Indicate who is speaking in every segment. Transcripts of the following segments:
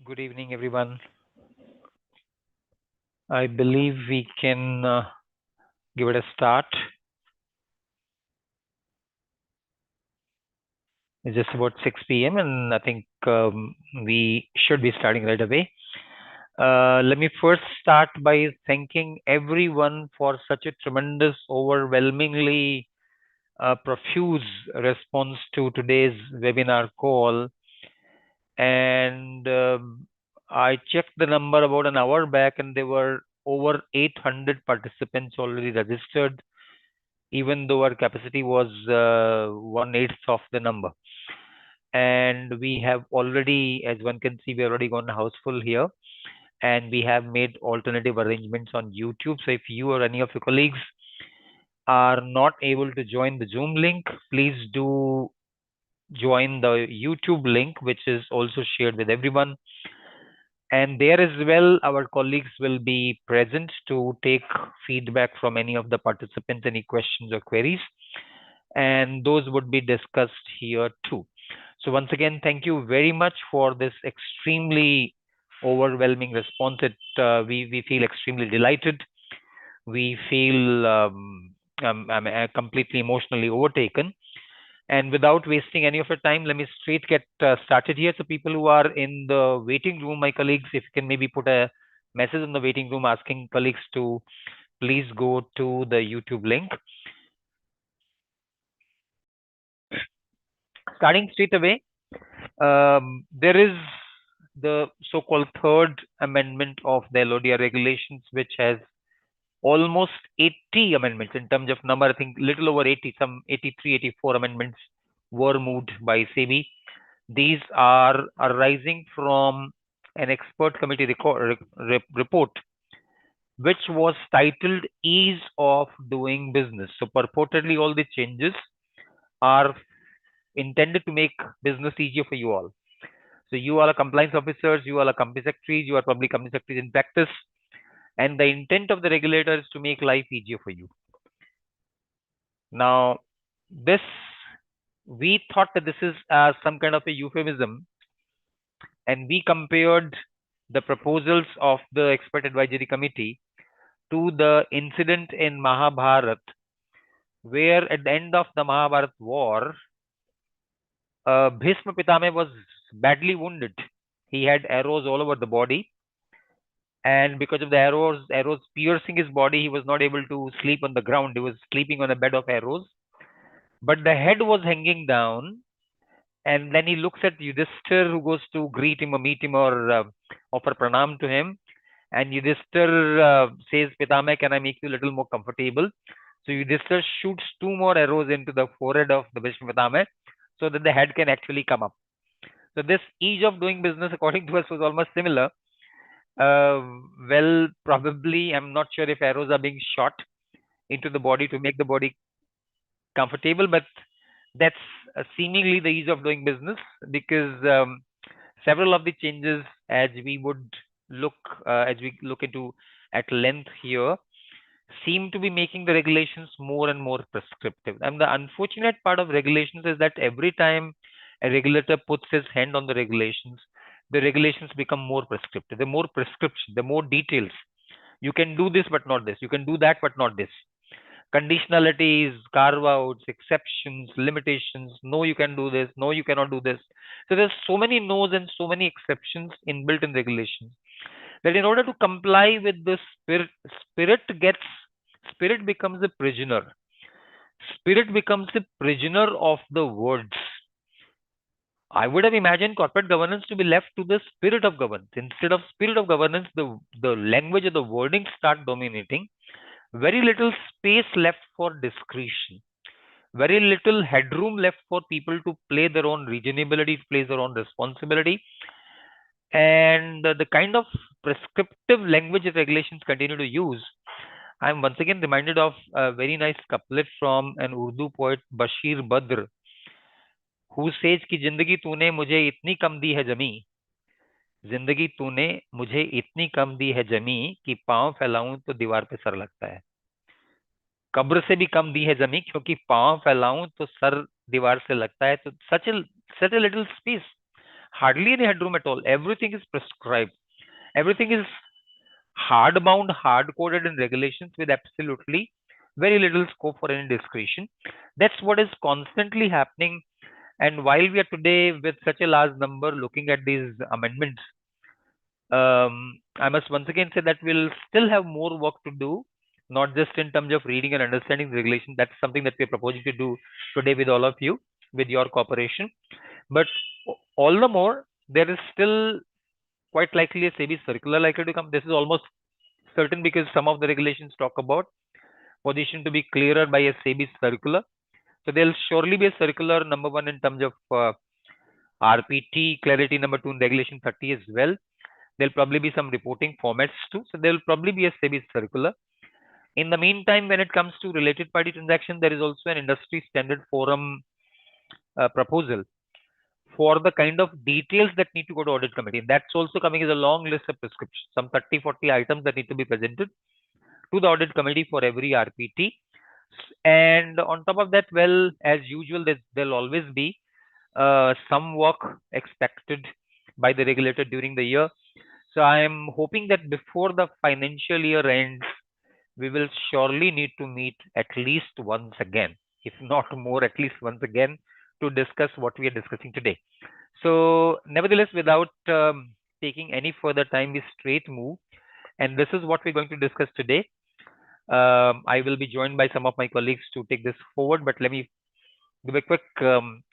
Speaker 1: Good evening, everyone. I believe we can give it a start. It's just about 6 p.m., and I think we should be starting right away. Let me first start by thanking everyone for such a tremendous, overwhelmingly profuse response to today's webinar call. And I checked the number about an hour back, and there were over 800 participants already registered, even though our capacity was 1/8 of the number. And we have already, as one can see, we already gone houseful here, and we have made alternative arrangements on YouTube. So if you or any of your colleagues are not able to join the Zoom link, please do join the YouTube link, which is also shared with everyone. And there as well, our colleagues will be present to take feedback from any of the participants, any questions or queries, and those would be discussed here too. So once again, thank you very much for this extremely overwhelming response. We feel extremely delighted. We feel I'm completely emotionally overtaken. And without wasting any of your time, let me straight get started here. So people who are in the waiting room, my colleagues, if you can maybe put a message in the waiting room asking colleagues to please go to the YouTube link. Starting straight away, there is the so-called third amendment of the LODR regulations, which has almost 80 amendments in terms of number. I think little over 80, some 83, 84 amendments were moved by SEBI. These are arising from an expert committee report, which was titled Ease of Doing Business. So purportedly, all the changes are intended to make business easier for you all. So you are a compliance officers, you are a company secretaries, you are public company secretaries in practice, and the intent of the regulator is to make life easier for you. Now, this we thought that this is some kind of a euphemism, and we compared the proposals of the expert advisory committee to the incident in Mahabharat, where at the end of the Mahabharat war, Bhisma Pitame was badly wounded. He had arrows all over the body, and because of the arrows piercing his body, he was not able to sleep on the ground. He was sleeping on a bed of arrows, but the head was hanging down. And then he looks at Yudhishthir, who goes to greet him or meet him or offer pranam to him. And Yudhishthir says, Pitame, can I make you a little more comfortable? So Yudhishthir shoots 2 more arrows into the forehead of the Bhishma Pitame so that the head can actually come up. So this ease of doing business, according to us, was almost similar. Well, probably, I'm not sure if arrows are being shot into the body to make the body comfortable, but that's seemingly the ease of doing business, because several of the changes, as we would look as we look into at length here, seem to be making the regulations more and more prescriptive. And the unfortunate part of regulations is that every time a regulator puts his hand on the regulations become more prescriptive. The more prescription, the more details. You can do this, but not this. You can do that, but not this. Conditionalities, carve outs, exceptions, limitations. No, you can do this. No, you cannot do this. So there's so many no's and so many exceptions inbuilt in regulations that in order to comply with the spirit becomes a prisoner. Spirit becomes a prisoner of the words. I would have imagined corporate governance to be left to the spirit of governance. Instead of spirit of governance, the language of the wording start dominating. Very little space left for discretion. Very little headroom left for people to play their own reasonability, to play their own responsibility. And the kind of prescriptive language that regulations continue to use, I'm once again reminded of a very nice couplet from an Urdu poet, Bashir Badr, who says कि जिंदगी तूने मुझे इतनी कम दी है जमी, जिंदगी तूने मुझे इतनी कम दी है जमी कि पांव फैलाऊं तो दीवार पे सर लगता है. कब्र से भी कम दी है जमी क्योंकि पांव फैलाऊं तो सर दीवार से लगता है. तो such a little space. hardly any headroom at all. Everything is prescribed. Everything is hard-bound, hard-coded in regulations with absolutely very little scope for any discretion. That's what is constantly happening. And while we are today with such a large number looking at these amendments, I must once again say that we'll still have more work to do, not just in terms of reading and understanding the regulation. That's something that we're proposing to do today with all of you, with your cooperation. But all the more, there is still quite likely a SEBI circular likely to come. This is almost certain because some of the regulations talk about position to be clearer by a SEBI circular. So there'll surely be a circular number one in terms of RPT clarity, number two in regulation 30 as well. There'll probably be some reporting formats too. So there'll probably be a SEBI circular. In the meantime, when it comes to related party transaction, there is also an industry standard forum proposal for the kind of details that need to go to audit committee. And that's also coming as a long list of prescriptions, some 30, 40 items that need to be presented to the audit committee for every RPT. And on top of that, well, as usual, there'll always be some work expected by the regulator during the year. So I am hoping that before the financial year ends, we will surely need to meet at least once again, if not more, at least once again, to discuss what we are discussing today. So, nevertheless, without taking any further time, we straight move. And this is what we're going to discuss today. I will be joined by some of my colleagues to take this forward, but let me give a quick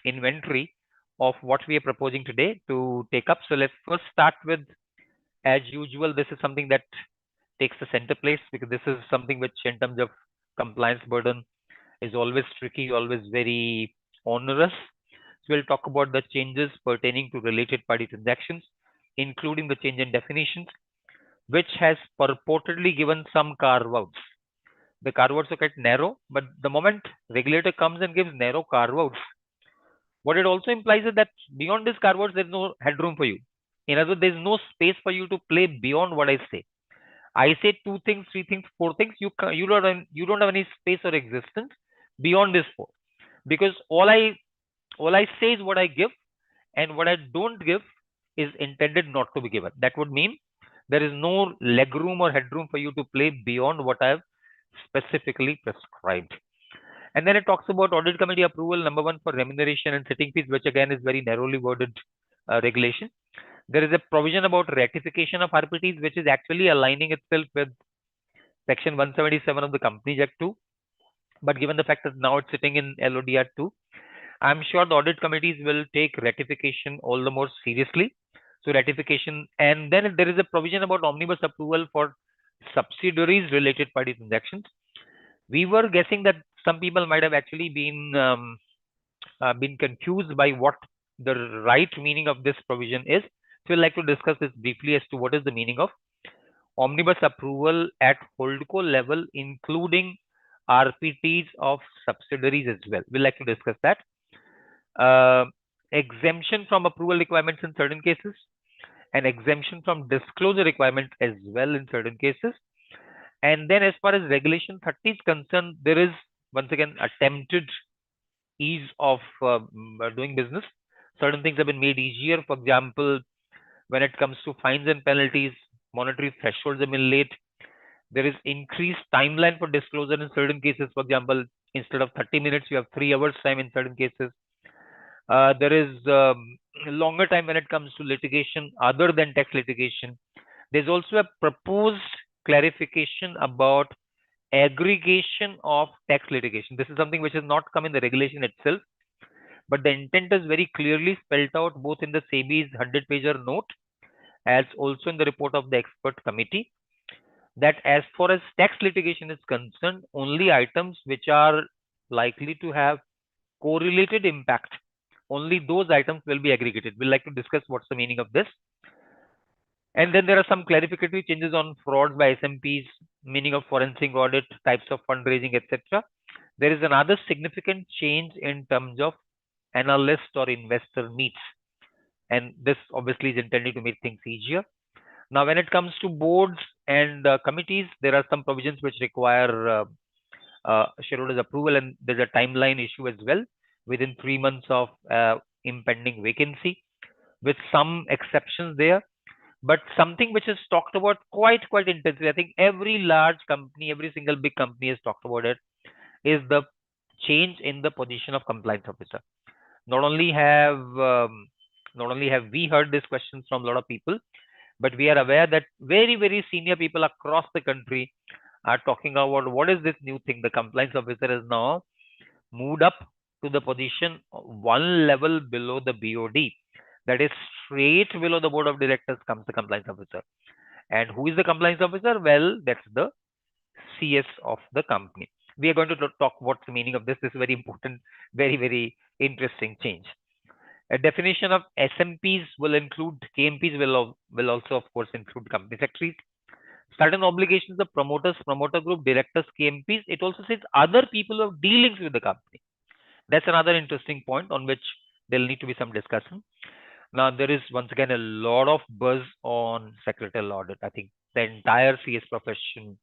Speaker 1: inventory of what we are proposing today to take up. So let's first start with, as usual, this is something that takes the center place because this is something which in terms of compliance burden is always tricky, always very onerous. So we'll talk about the changes pertaining to related party transactions, including the change in definitions, which has purportedly given some carve-outs. The carve-outs are quite narrow, but the moment regulator comes and gives narrow carve-outs, what it also implies is that beyond this carve-outs, there's no headroom for you. In other words, there's no space for you to play beyond what I say. I say two things, three things, four things. You don't have any space or existence beyond this four, because all I say is what I give, and what I don't give is intended not to be given. That would mean there is no legroom or headroom for you to play beyond what I have specifically prescribed. And then it talks about audit committee approval, number one, for remuneration and sitting fees, which again is very narrowly worded regulation. There is a provision about ratification of RPTs, which is actually aligning itself with Section 177 of the Companies Act 2. But given the fact that now it's sitting in LODR 2, I'm sure the audit committees will take ratification all the more seriously. So ratification, and then there is a provision about omnibus approval for subsidiaries related party transactions. We were guessing that some people might have actually been confused by what the right meaning of this provision is. So we'd like to discuss this briefly as to what is the meaning of omnibus approval at holdco level, including RPTs of subsidiaries as well. We'd like to discuss that. Exemption from approval requirements in certain cases, and exemption from disclosure requirements as well in certain cases. And then as far as regulation 30 is concerned, there is once again attempted ease of doing business. Certain things have been made easier. For example, when it comes to fines and penalties, monetary thresholds have been laid. There is increased timeline for disclosure in certain cases. For example, instead of 30 minutes, you have 3 hours time in certain cases. There is longer time when it comes to litigation other than tax litigation. There's also a proposed clarification about aggregation of tax litigation. This is something which has not come in the regulation itself, but the intent is very clearly spelled out both in the SEBI's 100-pager note as also in the report of the expert committee, that as far as tax litigation is concerned, only items which are likely to have correlated impact, only those items will be aggregated. We'd like to discuss what's the meaning of this. And then there are some clarificatory changes on frauds by SMPs, meaning of forensic audit, types of fundraising, etc. There is another significant change in terms of analyst or investor meets. And this obviously is intended to make things easier. Now, when it comes to boards and committees, there are some provisions which require shareholders' approval, and there's a timeline issue as well within 3 months of impending vacancy. with some exceptions there. But something which is talked about quite intensely, I think every large company, every single big company has talked about it, is the change in the position of compliance officer. Not only have not only have we heard these questions from a lot of people, but we are aware that very senior people across the country are talking about what is this new thing. The compliance officer is now moved up to the position one level below the BOD. That is straight below the board of directors comes the compliance officer. And who is the compliance officer? Well, that's the CS of the company. We are going to talk what's the meaning of this. This is very important, very interesting change. A definition of SMPs will include KMPs will also of course include company secretaries. Certain obligations of promoters, promoter group, directors, KMPs. It also says other people who have dealings with the company. That's another interesting point on which there'll need to be some discussion. Now, there is once again a lot of buzz on secretarial audit. I think the entire CS profession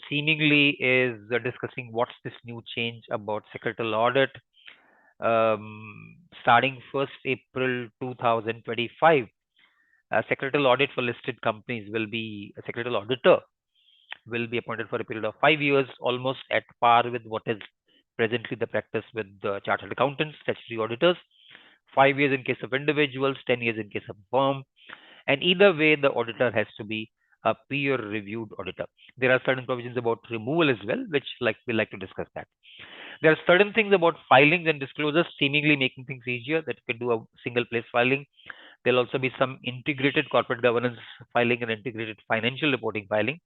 Speaker 1: seemingly is discussing what's this new change about secretarial audit. Starting 1st April 2025, a secretarial audit for listed companies will be a secretarial auditor will be appointed for a period of 5 years, almost at par with what is presently the practice with the chartered accountants, statutory auditors. 5 years in case of individuals, 10 years in case of firm. And either way, the auditor has to be a peer-reviewed auditor. There are certain provisions about removal as well, which we like to discuss that. There are certain things about filings and disclosures, seemingly making things easier, that you can do a single place filing. There'll also be some integrated corporate governance filing and integrated financial reporting filing.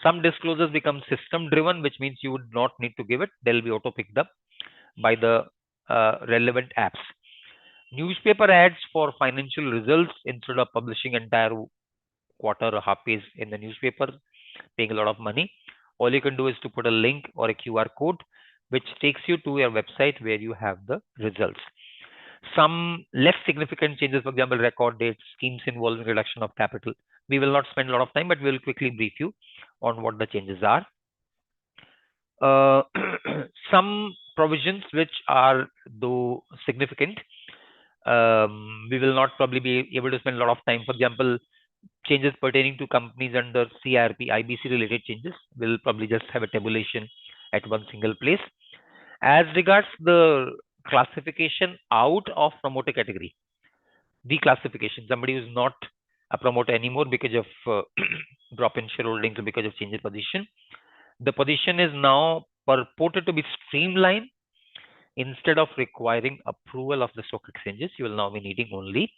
Speaker 1: Some disclosures become system driven, which means you would not need to give it. They'll be auto picked up by the relevant apps. Newspaper ads for financial results instead of publishing entire quarter or half page in the newspaper, paying a lot of money. All you can do is to put a link or a QR code, which takes you to your website where you have the results. Some less significant changes, for example, record dates, schemes involving reduction of capital. We will not spend a lot of time, but we will quickly brief you on what the changes are. Some provisions which are though significant, we will not probably be able to spend a lot of time. For example, changes pertaining to companies under CRP, IBC related changes. We'll probably just have a tabulation at one single place. As regards the classification out of promoter category, declassification, somebody who's not a promoter anymore because of drop in shareholdings or because of change in position. The position is now purported to be streamlined. Instead of requiring approval of the stock exchanges, you will now be needing only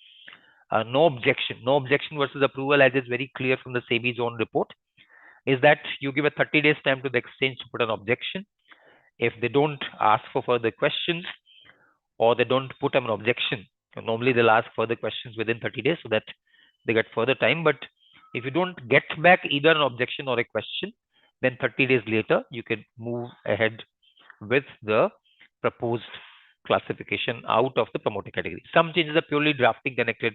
Speaker 1: no objection. No objection versus approval, as is very clear from the SEBI's own report, is that you give a 30 days time to the exchange to put an objection. If they don't ask for further questions or they don't put an objection, normally they'll ask further questions within 30 days so that they get further time. But if you don't get back either an objection or a question, then 30 days later, you can move ahead with the proposed classification out of the promoter category. Some changes are purely drafting connected.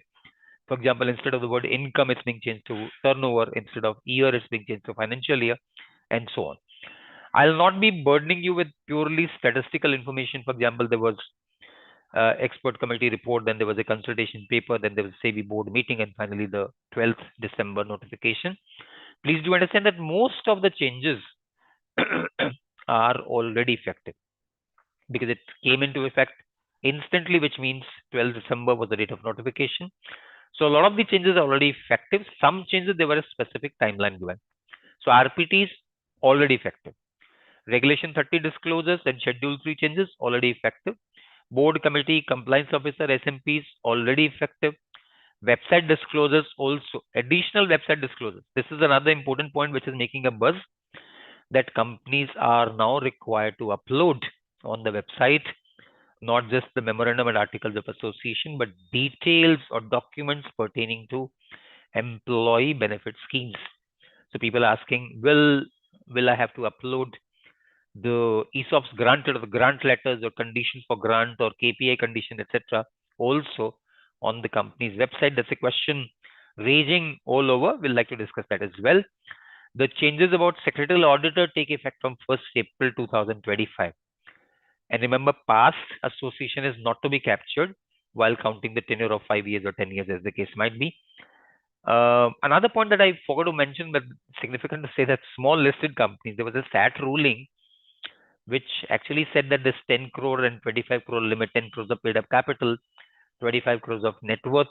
Speaker 1: For example, instead of the word income, it's being changed to turnover. Instead of year, it's being changed to financial year, and so on. I'll not be burdening you with purely statistical information. For example, there was expert committee report, then there was a consultation paper, then there was a SEBI board meeting, and finally the 12th December notification. Please do understand that most of the changes are already effective because it came into effect instantly, which means 12th December was the date of notification. So a lot of the changes are already effective. Some changes, there were a specific timeline given. So RPT is already effective. Regulation 30 disclosures and Schedule 3 changes already effective. Board committee, compliance officer, SMPs already effective. Website disclosures also, additional website disclosures. This is another important point which is making a buzz, that companies are now required to upload on the website not just the memorandum and articles of association, but details or documents pertaining to employee benefit schemes. So people are asking, will I have to upload the ESOPs granted or the grant letters or conditions for grant or KPI condition, etc., also on the company's website? That's a question raging all over. We'll like to discuss that as well. The changes about secretarial auditor take effect from 1st April 2025. And remember, past association is not to be captured. while counting the tenure of 5 years or 10 years, as the case might be. Another point that I forgot to mention, but significant to say, that small listed companies, there was a SAT ruling which actually said that this 10 crore and 25 crore limit, 10 crores of paid up capital, 25 crores of net worth,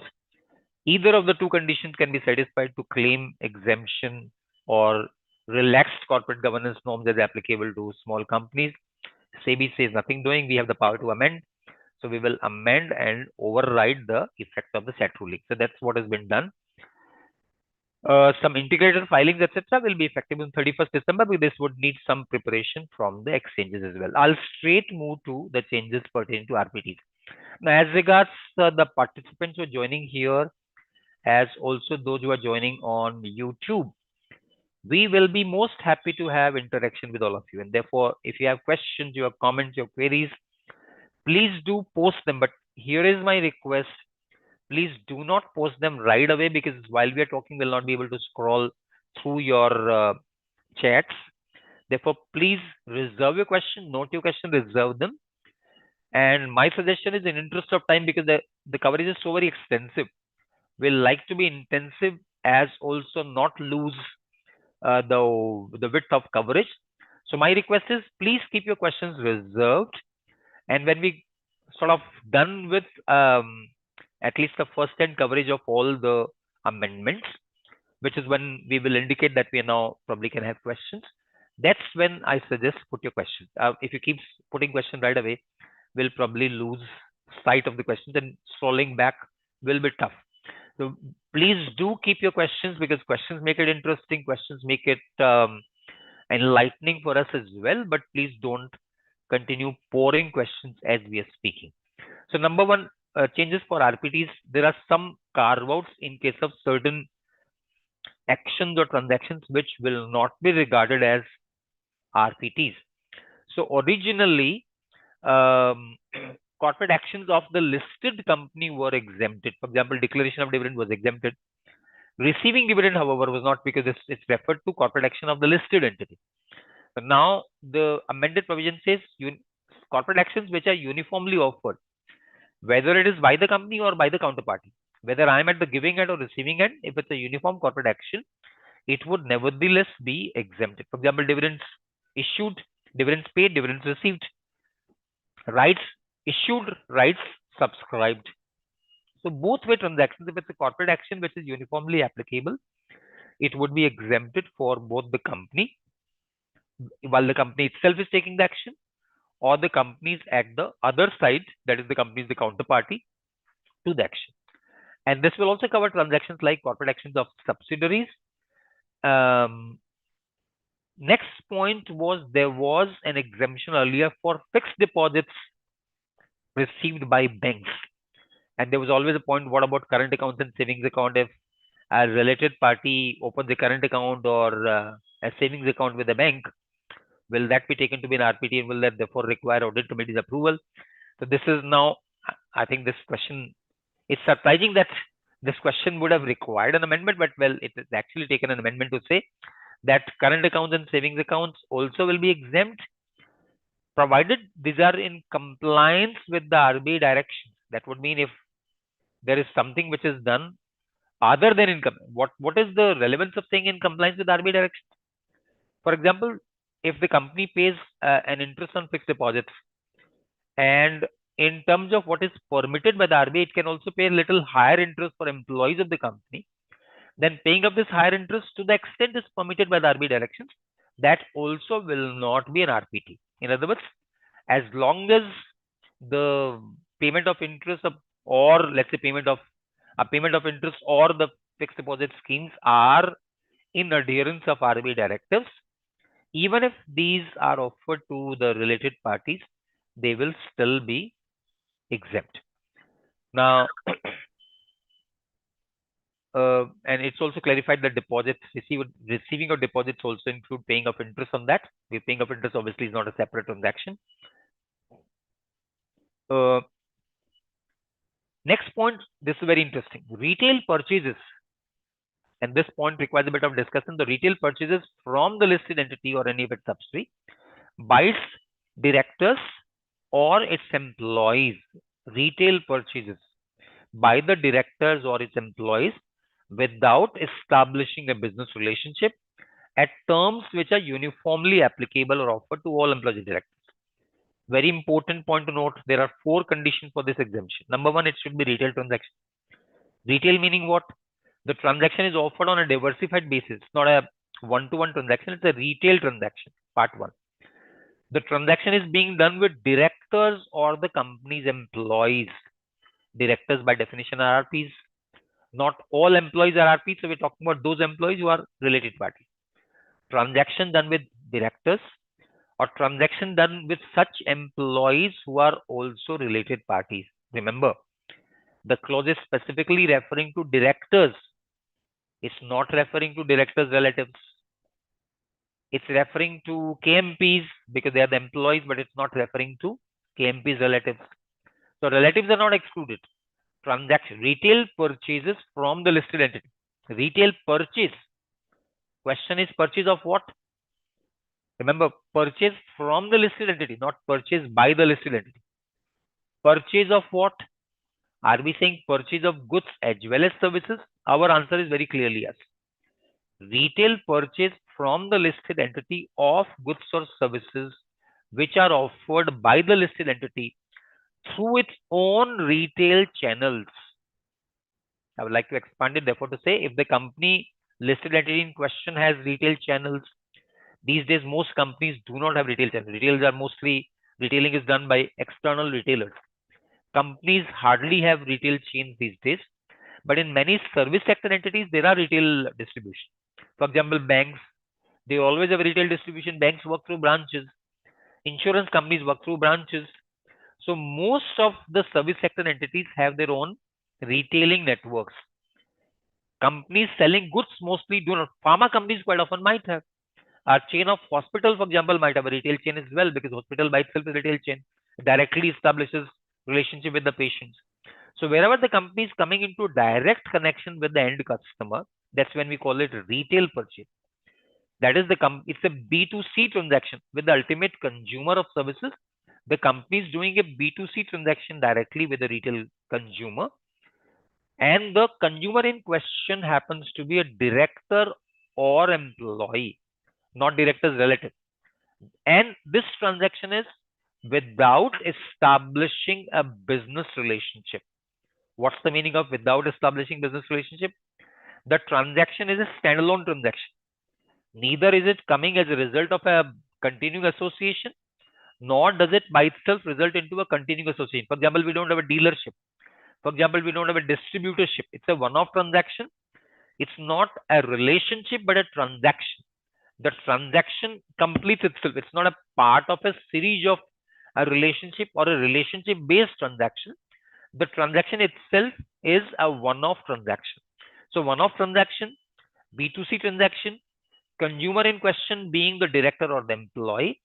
Speaker 1: either of the two conditions can be satisfied to claim exemption or relaxed corporate governance norms as applicable to small companies. SEBI says nothing doing. We have the power to amend. So we will amend and override the effect of the SAT ruling. So that's what has been done. Some integrated filings, etc., will be effective on 31st December, but this would need some preparation from the exchanges as well. I'll straight move to the changes pertaining to RPTs. Now, as regards the participants who are joining here, as also those who are joining on YouTube, we will be most happy to have interaction with all of you. And therefore, if you have questions, your comments, your queries, please do post them. But here is my request. Please do not post them right away, because while we are talking, we'll not be able to scroll through your chats. Therefore, please reserve your question, note your question, reserve them. And my suggestion is, in interest of time, because the coverage is so very extensive, we'll like to be intensive as also not lose the width of coverage. So my request is, please keep your questions reserved. And when we sort of done with at least the first 10 coverage of all the amendments, which is when we will indicate that we now probably can have questions, that's when I suggest put your questions. If you keep putting questions right away, we'll probably lose sight of the questions, and scrolling back will be tough. So please do keep your questions, because questions make it interesting. Questions make it enlightening for us as well. But please don't continue pouring questions as we are speaking. So number one, changes for RPTs. There are some carve-outs in case of certain actions or transactions which will not be regarded as RPTs. So originally, corporate actions of the listed company were exempted. For example, declaration of dividend was exempted. Receiving dividend, however, was not, because it's referred to corporate action of the listed entity. So now the amended provision says corporate actions which are uniformly offered, whether it is by the company or by the counterparty, whether I am at the giving end or receiving end, if it's a uniform corporate action, it would nevertheless be exempted. For example, dividends issued, dividends paid, dividends received, rights issued, rights subscribed. So both way transactions, if it's a corporate action which is uniformly applicable, it would be exempted for both the company, while the company itself is taking the action, or the companies at the other side, that is the company is the counterparty to the action. And this will also cover transactions like corporate actions of subsidiaries. Next point was, there was an exemption earlier for fixed deposits received by banks. And there was always a point, what about current accounts and savings account? If a related party opens a current account or a savings account with a bank, will that be taken to be an RPT, and will that therefore require audit committee's approval? So this is now, I think this question, it's surprising that this question would have required an amendment, but well, it is actually taken an amendment to say that current accounts and savings accounts also will be exempt, provided these are in compliance with the RBI directions. That would mean if there is something which is done other than income, what is the relevance of saying in compliance with RBI directions? For example, if the company pays an interest on fixed deposits, and in terms of what is permitted by the RBI, it can also pay a little higher interest for employees of the company, then paying up this higher interest to the extent is permitted by the RBI directions, that also will not be an RPT. In other words, as long as the payment of interest or let's say payment of interest or the fixed deposit schemes are in adherence of RBI directives, even if these are offered to the related parties, they will still be exempt. Now, and it's also clarified that deposits, receiving of deposits also include paying of interest on that. The paying of interest obviously is not a separate transaction. Next point, this is very interesting. Retail purchases, and this point requires a bit of discussion. The retail purchases from the listed entity or any of its subsidiary by its directors or its employees. Retail purchases. by the directors or its employees without establishing a business relationship at terms which are uniformly applicable or offered to all employees and directors. Very important point to note, there are 4 conditions for this exemption. Number 1, it should be retail transaction. Retail meaning what? The transaction is offered on a diversified basis, not a one-to-one transaction. It's a retail transaction, part 1. The transaction is being done with directors or the company's employees. Directors by definition are RPs. Not all employees are RPs, so we're talking about those employees who are related parties. Transaction done with directors or transaction done with such employees who are also related parties. Remember, the clause is specifically referring to directors. It's not referring to directors' relatives. It's referring to KMPs because they are the employees, but it's not referring to KMPs' relatives. So relatives are not excluded. Transaction, retail purchases from the listed entity. Retail purchase. Question is purchase of what? Remember, purchase from the listed entity, not purchase by the listed entity. Purchase of what? Are we saying purchase of goods as well as services? Our answer is very clearly yes. Retail purchase from the listed entity of goods or services which are offered by the listed entity through its own retail channels. I would like to expand it, therefore, to say if the company listed entity in question has retail channels, these days most companies do not have retail channels. Retailing is done by external retailers. Companies hardly have retail chains these days, but in many service sector entities, there are retail distribution. For example, banks, they always have a retail distribution. Banks work through branches. Insurance companies work through branches. So most of the service sector entities have their own retailing networks. Companies selling goods mostly do not. Pharma companies quite often might have. Our chain of hospital, for example, might have a retail chain as well because hospital by itself is a retail chain. It directly establishes relationship with the patients. So wherever the company is coming into direct connection with the end customer, that's when we call it retail purchase. That is it's a B2C transaction with the ultimate consumer of services. The company is doing a B2C transaction directly with the retail consumer. And the consumer in question happens to be a director or employee, not director's relative. And this transaction is without establishing a business relationship. What's the meaning of without establishing business relationship? The transaction is a standalone transaction. Neither is it coming as a result of a continuing association, nor does it by itself result into a continuing association. For example, we don't have a dealership. For example, we don't have a distributorship. It's a one-off transaction. It's not a relationship, but a transaction. The transaction completes itself. It's not a part of a series of a relationship or a relationship-based transaction. The transaction itself is a one-off transaction. So one-off transaction, B2C transaction, consumer in question being the director or the employee,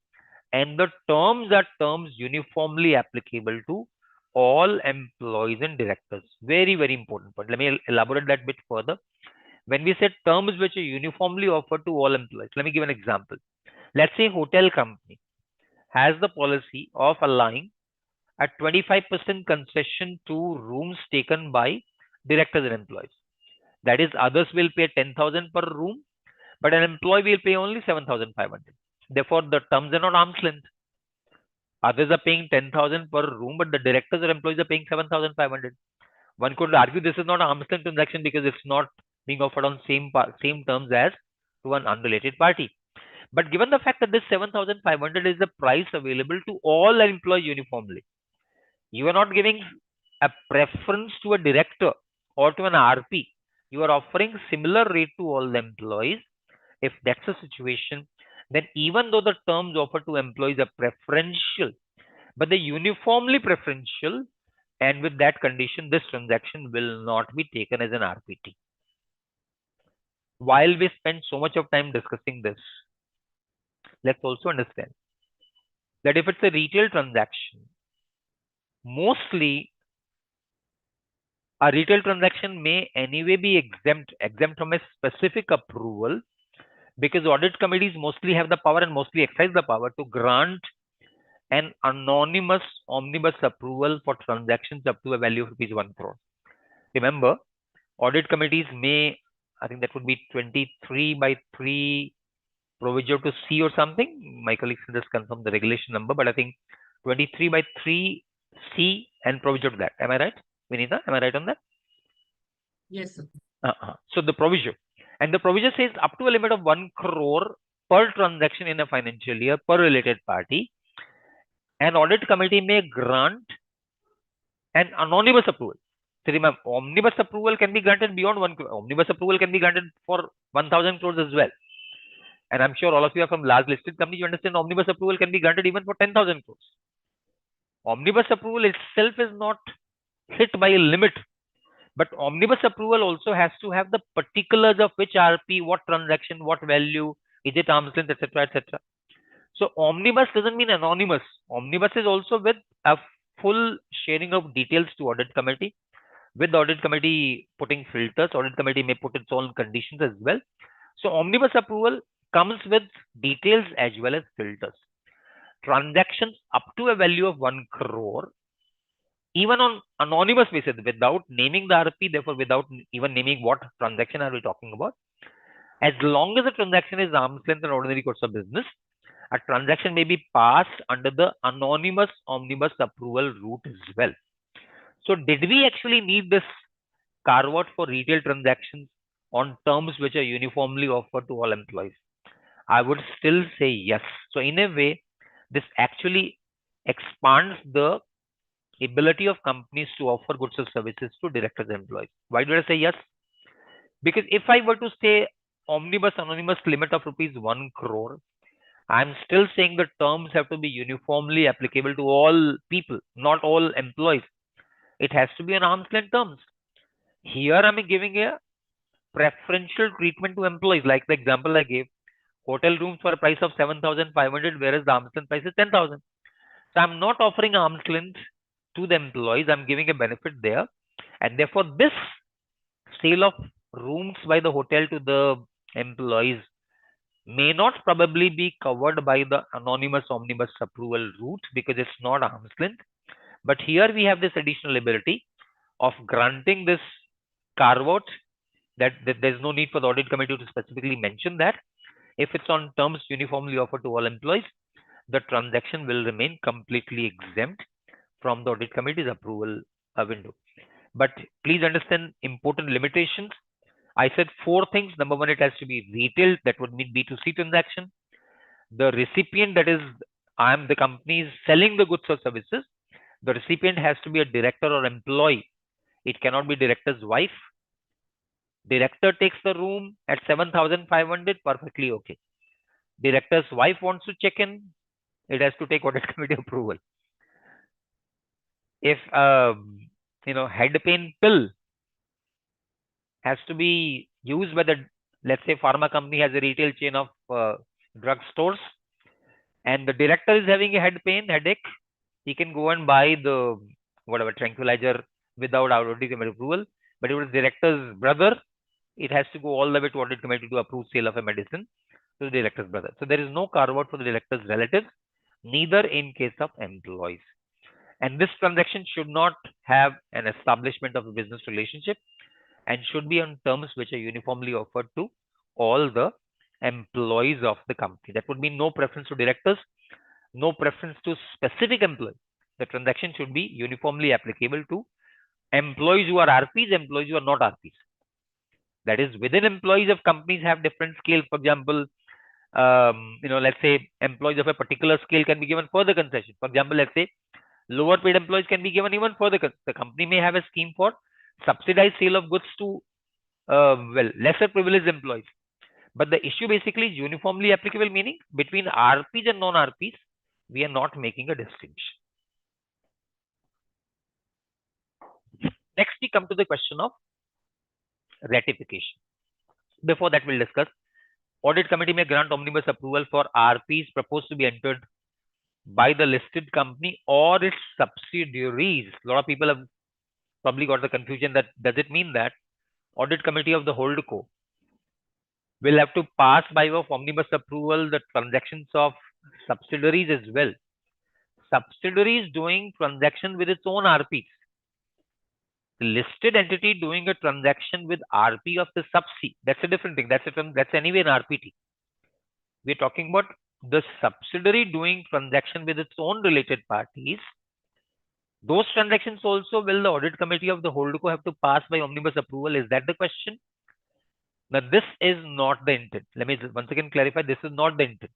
Speaker 1: and the terms are terms uniformly applicable to all employees and directors. Very, very important point. Let me elaborate that bit further. When we say terms which are uniformly offered to all employees, let me give an example. Let's say hotel company has the policy of allowing a 25% concession to rooms taken by directors and employees. That is, others will pay 10,000 per room, but an employee will pay only 7,500. Therefore, the terms are not arm's length. Others are paying 10,000 per room, but the directors or employees are paying 7,500. One could argue this is not an arm's length transaction because it's not being offered on same terms as to an unrelated party. But given the fact that this 7,500 is the price available to all employees uniformly, you are not giving a preference to a director or to an RP. You are offering similar rate to all the employees. If that's a situation, then even though the terms offered to employees are preferential, but they're uniformly preferential, and with that condition, this transaction will not be taken as an RPT. While we spend so much of time discussing this, let's also understand that if it's a retail transaction, mostly a retail transaction may anyway be exempt from a specific approval, because audit committees mostly have the power and mostly exercise the power to grant an anonymous omnibus approval for transactions up to a value of rupees 1 crore. Remember, audit committees may, I think that would be 23/3 proviso to C or something. My colleagues can just confirm the regulation number, but I think 23/3 C and proviso to that. Am I right, Vinita? Am I right on that?
Speaker 2: Yes, sir.
Speaker 1: So the proviso. And the proviso says up to a limit of 1 crore per transaction in a financial year per related party, an audit committee may grant an anonymous approval. So remember, omnibus approval can be granted beyond 1 crore. Omnibus approval can be granted for 1,000 crores as well. And I'm sure all of you are from large listed companies. You understand omnibus approval can be granted even for 10,000 crores. Omnibus approval itself is not hit by a limit, but omnibus approval also has to have the particulars of which RP, what transaction, what value, is it arm's length, etc., etc. So omnibus doesn't mean anonymous. Omnibus is also with a full sharing of details to audit committee. With the audit committee putting filters, audit committee may put its own conditions as well. So omnibus approval comes with details as well as filters. Transactions up to a value of 1 crore, even on anonymous basis, without naming the RP, therefore without even naming what transaction are we talking about, as long as the transaction is arm's length and ordinary course of business, a transaction may be passed under the anonymous omnibus approval route as well. So did we actually need this carve out for retail transactions on terms which are uniformly offered to all employees? I would still say yes. So in a way, this actually expands the ability of companies to offer goods or services to directors and employees. Why do I say yes? Because if I were to say omnibus anonymous limit of rupees 1 crore, I'm still saying the terms have to be uniformly applicable to all people, not all employees. It has to be an arm's length terms. Here I'm giving a preferential treatment to employees, like the example I gave. Hotel rooms for a price of 7,500, whereas the arm's length price is 10,000. So I'm not offering arm's length to the employees. I'm giving a benefit there. And therefore, this sale of rooms by the hotel to the employees may not probably be covered by the anonymous omnibus approval route because it's not arm's length. But here we have this additional ability of granting this carve out that there's no need for the audit committee to specifically mention that. If it's on terms uniformly offered to all employees, the transaction will remain completely exempt from the audit committee's approval window. But please understand important limitations. I said 4 things. Number 1, it has to be retail. That would mean B2C transaction. The recipient, that is, I am the company selling the goods or services. The recipient has to be a director or employee. It cannot be director's wife. Director takes the room at 7,500, perfectly okay. Director's wife wants to check in, it has to take audit committee approval. If head pain pill has to be used by the, let's say, pharma company has a retail chain of drug stores, and the director is having a headache, he can go and buy the whatever tranquilizer without audit committee approval. But if it is director's brother, it has to go all the way to audit committee to approve sale of a medicine to the director's brother. So there is no carve out for the director's relatives, neither in case of employees. And this transaction should not have an establishment of a business relationship and should be on terms which are uniformly offered to all the employees of the company. That would mean no preference to directors, no preference to specific employees. The transaction should be uniformly applicable to employees who are RPs, employees who are not RPs. That is, within employees of companies have different scales. For example, let's say employees of a particular scale can be given further concession. For example, let's say lower paid employees can be given even further. The company may have a scheme for subsidized sale of goods to lesser privileged employees. But the issue basically is uniformly applicable, meaning between RPs and non-RPs, we are not making a distinction. Next, we come to the question of ratification. Before that, we'll discuss. Audit committee may grant omnibus approval for RPs proposed to be entered by the listed company or its subsidiaries. A lot of people have probably got the confusion that does it mean that audit committee of the holdco will have to pass by way of omnibus approval the transactions of subsidiaries as well. Subsidiaries doing transaction with its own RPs. Listed entity doing a transaction with RP of the sub-C. That's a different thing. That's anyway an RPT. We're talking about the subsidiary doing transaction with its own related parties. Those transactions also will the audit committee of the holdco have to pass by omnibus approval? Is that the question? Now, this is not the intent. Let me once again clarify. This is not the intent.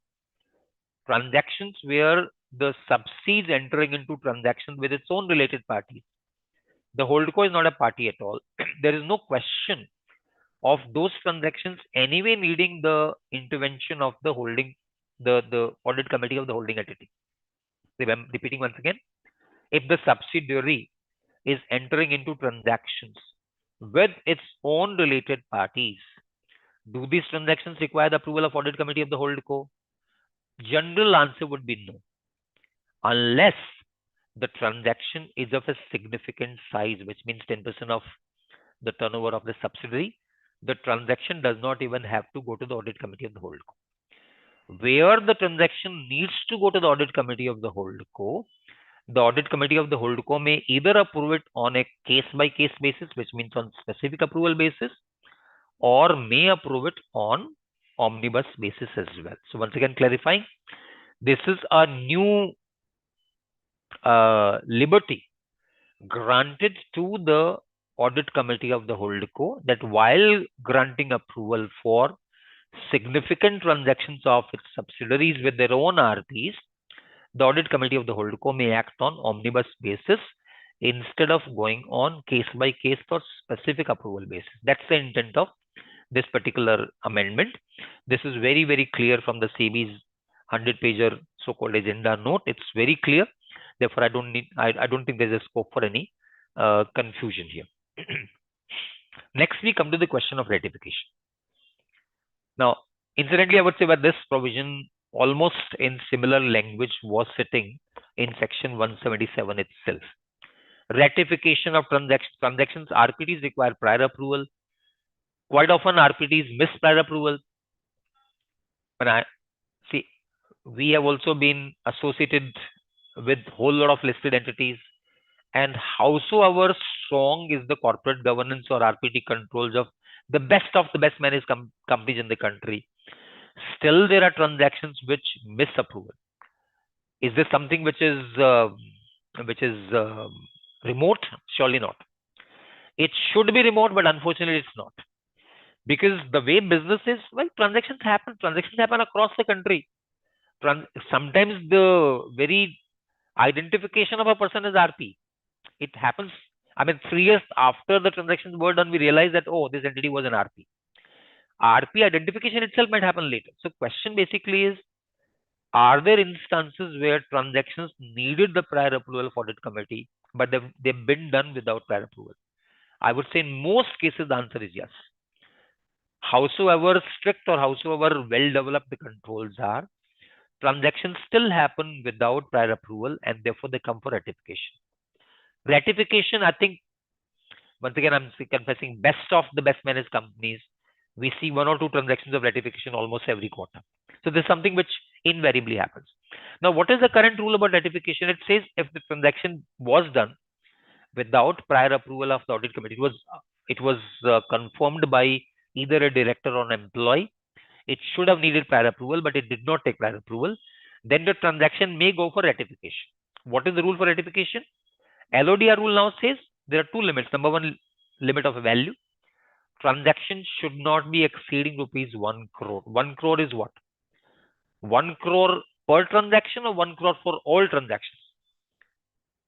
Speaker 1: Transactions where the sub-C is entering into transaction with its own related parties. The holdco is not a party at all. There is no question of those transactions anyway needing the intervention of the the audit committee of the holding entity. I'm repeating once again. If the subsidiary is entering into transactions with its own related parties, do these transactions require the approval of audit committee of the holdco? General answer would be no. Unless the transaction is of a significant size, which means 10% of the turnover of the subsidiary, the transaction does not even have to go to the audit committee of the holdco. Where the transaction needs to go to the audit committee of the holdco, the audit committee of the holdco may either approve it on a case-by-case basis, which means on specific approval basis, or may approve it on omnibus basis as well. So once again clarifying, this is a new liberty granted to the audit committee of the holdco, that while granting approval for significant transactions of its subsidiaries with their own RPs, the audit committee of the holdco may act on omnibus basis instead of going on case by case for specific approval basis. That's the intent of this particular amendment. This is very, very clear from the SEBI's 100-pager so-called agenda note. It's very clear. Therefore, I don't think there's a scope for any confusion here. Next, we come to the question of ratification. Now, incidentally, I would say that this provision almost in similar language was sitting in section 177 itself. Ratification of transactions, RPTs require prior approval. Quite often RPTs miss prior approval. When I see, we have also been associated with whole lot of listed entities, and howsoever strong is the corporate governance or RPT controls of the best managed companies in the country, still there are transactions which miss approval. Is this something which is remote? Surely not. It should be remote, but unfortunately it's not. Because the way business is, well, transactions happen across the country. Sometimes the very identification of a person is RP. It happens. I mean, 3 years after the transactions were done, we realized that, oh, this entity was an RP. RP identification itself might happen later. So question basically is, are there instances where transactions needed the prior approval of audit committee, but they've been done without prior approval? I would say in most cases, the answer is yes. Howsoever strict or howsoever well-developed the controls are, transactions still happen without prior approval, and therefore they come for ratification. Ratification, I think, once again, I'm confessing, best of the best managed companies, we see 1 or 2 transactions of ratification almost every quarter. So this is something which invariably happens. Now, what is the current rule about ratification? It says if the transaction was done without prior approval of the audit committee, it was confirmed by either a director or an employee, it should have needed prior approval, but it did not take prior approval, then the transaction may go for ratification. What is the rule for ratification? LODR rule now says there are 2 limits. Number 1, limit of value. Transaction should not be exceeding rupees 1 crore. 1 crore is what? 1 crore per transaction or 1 crore for all transactions?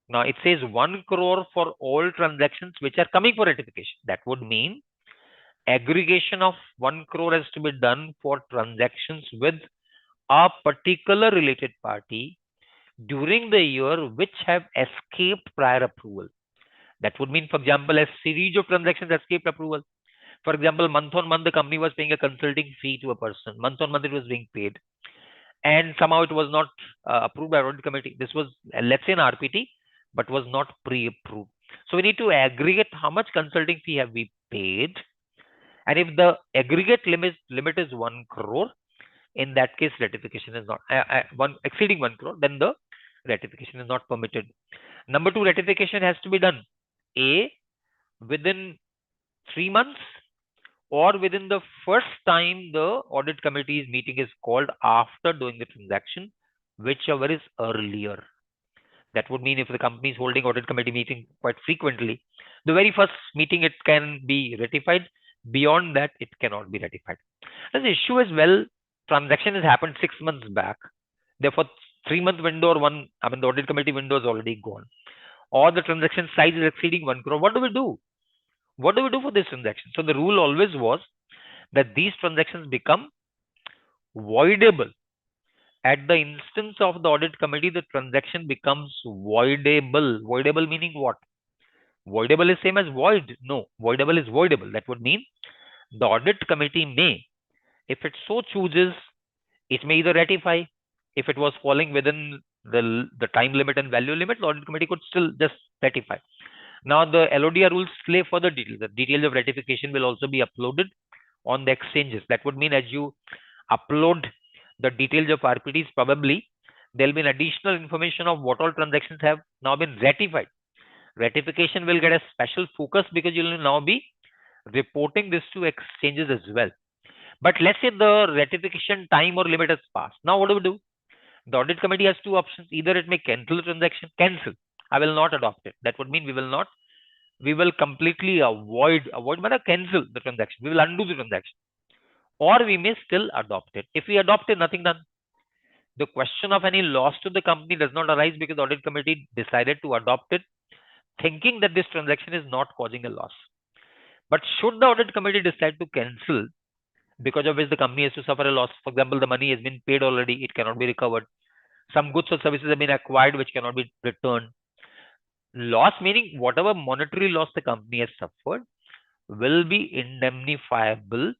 Speaker 1: Now it says 1 crore for all transactions which are coming for ratification. That would mean aggregation of 1 crore has to be done for transactions with a particular related party during the year which have escaped prior approval. That would mean, for example, a series of transactions escaped approval. For example, month on month, the company was paying a consulting fee to a person. Month on month, it was being paid. And somehow it was not approved by audit committee. This was, let's say, an RPT, but was not pre-approved. So we need to aggregate how much consulting fee have we paid. And if the aggregate limit is 1 crore, in that case, ratification is not exceeding 1 crore, then the ratification is not permitted. Number 2, ratification has to be done. A, within 3 months or within the first time the audit committee's meeting is called after doing the transaction, whichever is earlier. That would mean if the company is holding audit committee meeting quite frequently, the very first meeting it can be ratified. Beyond that, it cannot be ratified. And the issue is, well, transaction has happened 6 months back. Therefore, 3 month window or the audit committee window is already gone. Or the transaction size is exceeding 1 crore. What do we do? What do we do for this transaction? So the rule always was that these transactions become voidable. At the instance of the audit committee, the transaction becomes voidable. Voidable meaning what? Voidable is same as void. No, voidable is voidable. That would mean the audit committee may, if it so chooses, it may either ratify. If it was falling within the time limit and value limit, the audit committee could still just ratify. Now the LODR rules lay further details. The details of ratification will also be uploaded on the exchanges. That would mean as you upload the details of RPTs, probably there'll be an additional information of what all transactions have now been ratified. Ratification will get a special focus because you'll now be reporting this to exchanges as well. But let's say the ratification time or limit has passed. Now what do we do? The audit committee has two options. Either it may cancel the transaction, cancel. I will not adopt it. That would mean we will completely avoid matter cancel the transaction. We will undo the transaction. Or we may still adopt it. If we adopt it, nothing done. The question of any loss to the company does not arise because the audit committee decided to adopt it, thinking that this transaction is not causing a loss. But should the audit committee decide to cancel, because of which the company has to suffer a loss, for example, the money has been paid already, it cannot be recovered. Some goods or services have been acquired which cannot be returned. Loss meaning whatever monetary loss the company has suffered will be indemnifiable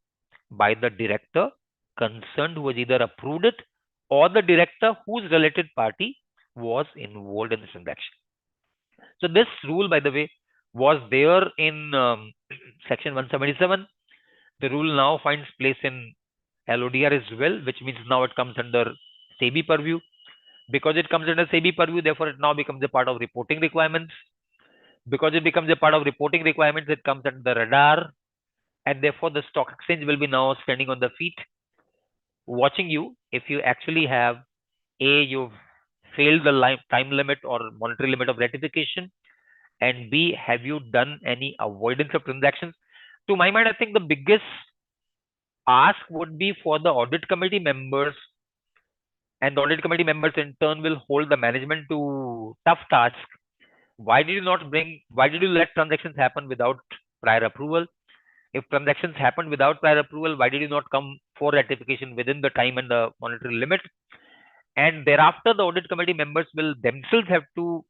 Speaker 1: by the director concerned who has either approved it or the director whose related party was involved in the transaction. So this rule, by the way, was there in section 177. The rule now finds place in LODR as well, which means now it comes under SEBI purview. Because it comes under SEBI purview, therefore it now becomes a part of reporting requirements. Because it becomes a part of reporting requirements, it comes under the radar, and therefore the stock exchange will be now standing on the feet, watching you if you actually have you've failed the time limit or monetary limit of ratification, and B, have you done any avoidance of transactions? To my mind, I think the biggest ask would be for the audit committee members, and the audit committee members in turn will hold the management to tough task. Why did you let transactions happen without prior approval? If transactions happened without prior approval, why did you not come for ratification within the time and the monetary limit? And thereafter, the audit committee members will themselves have to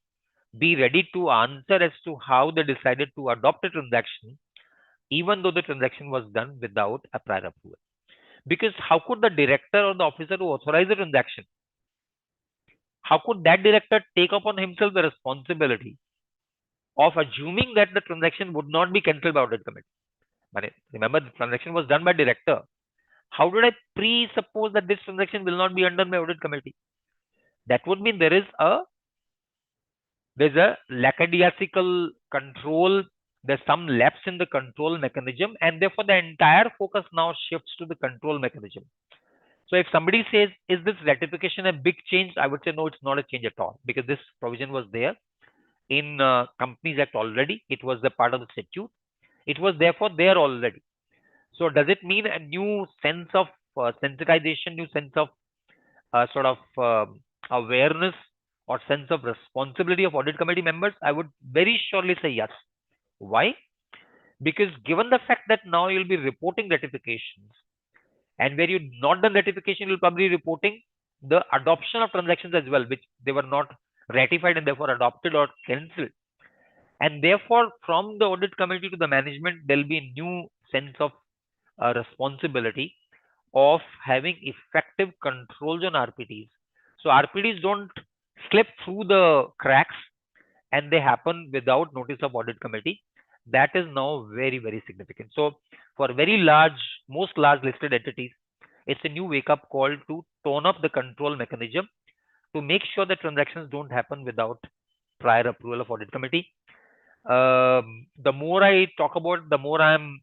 Speaker 1: be ready to answer as to how they decided to adopt a transaction, even though the transaction was done without a prior approval. Because how could the director or the officer who authorized the transaction, how could that director take upon himself the responsibility of assuming that the transaction would not be cancelled by audit committee? But remember, the transaction was done by director. How did I presuppose that this transaction will not be undone by audit committee? That would mean there's a lackadaisical control. There's some lapse in the control mechanism, and therefore the entire focus now shifts to the control mechanism. So if somebody says, is this ratification a big change? I would say, no, it's not a change at all, because this provision was there in Companies Act already. It was the part of the statute. It was therefore there already. So does it mean a new sense of sensitization, new sense of sort of awareness or sense of responsibility of audit committee members? I would very surely say yes. Why? Because given the fact that now you'll be reporting ratifications, and where you've not done ratification, you'll probably be reporting the adoption of transactions as well, which they were not ratified and therefore adopted or cancelled. And therefore, from the audit committee to the management, there'll be a new sense of responsibility of having effective controls on RPTs. So RPTs don't slip through the cracks and they happen without notice of audit committee. That is now very, very significant. So for very large, most large listed entities, it's a new wake up call to tone up the control mechanism to make sure that transactions don't happen without prior approval of audit committee. The more I talk about, the more I'm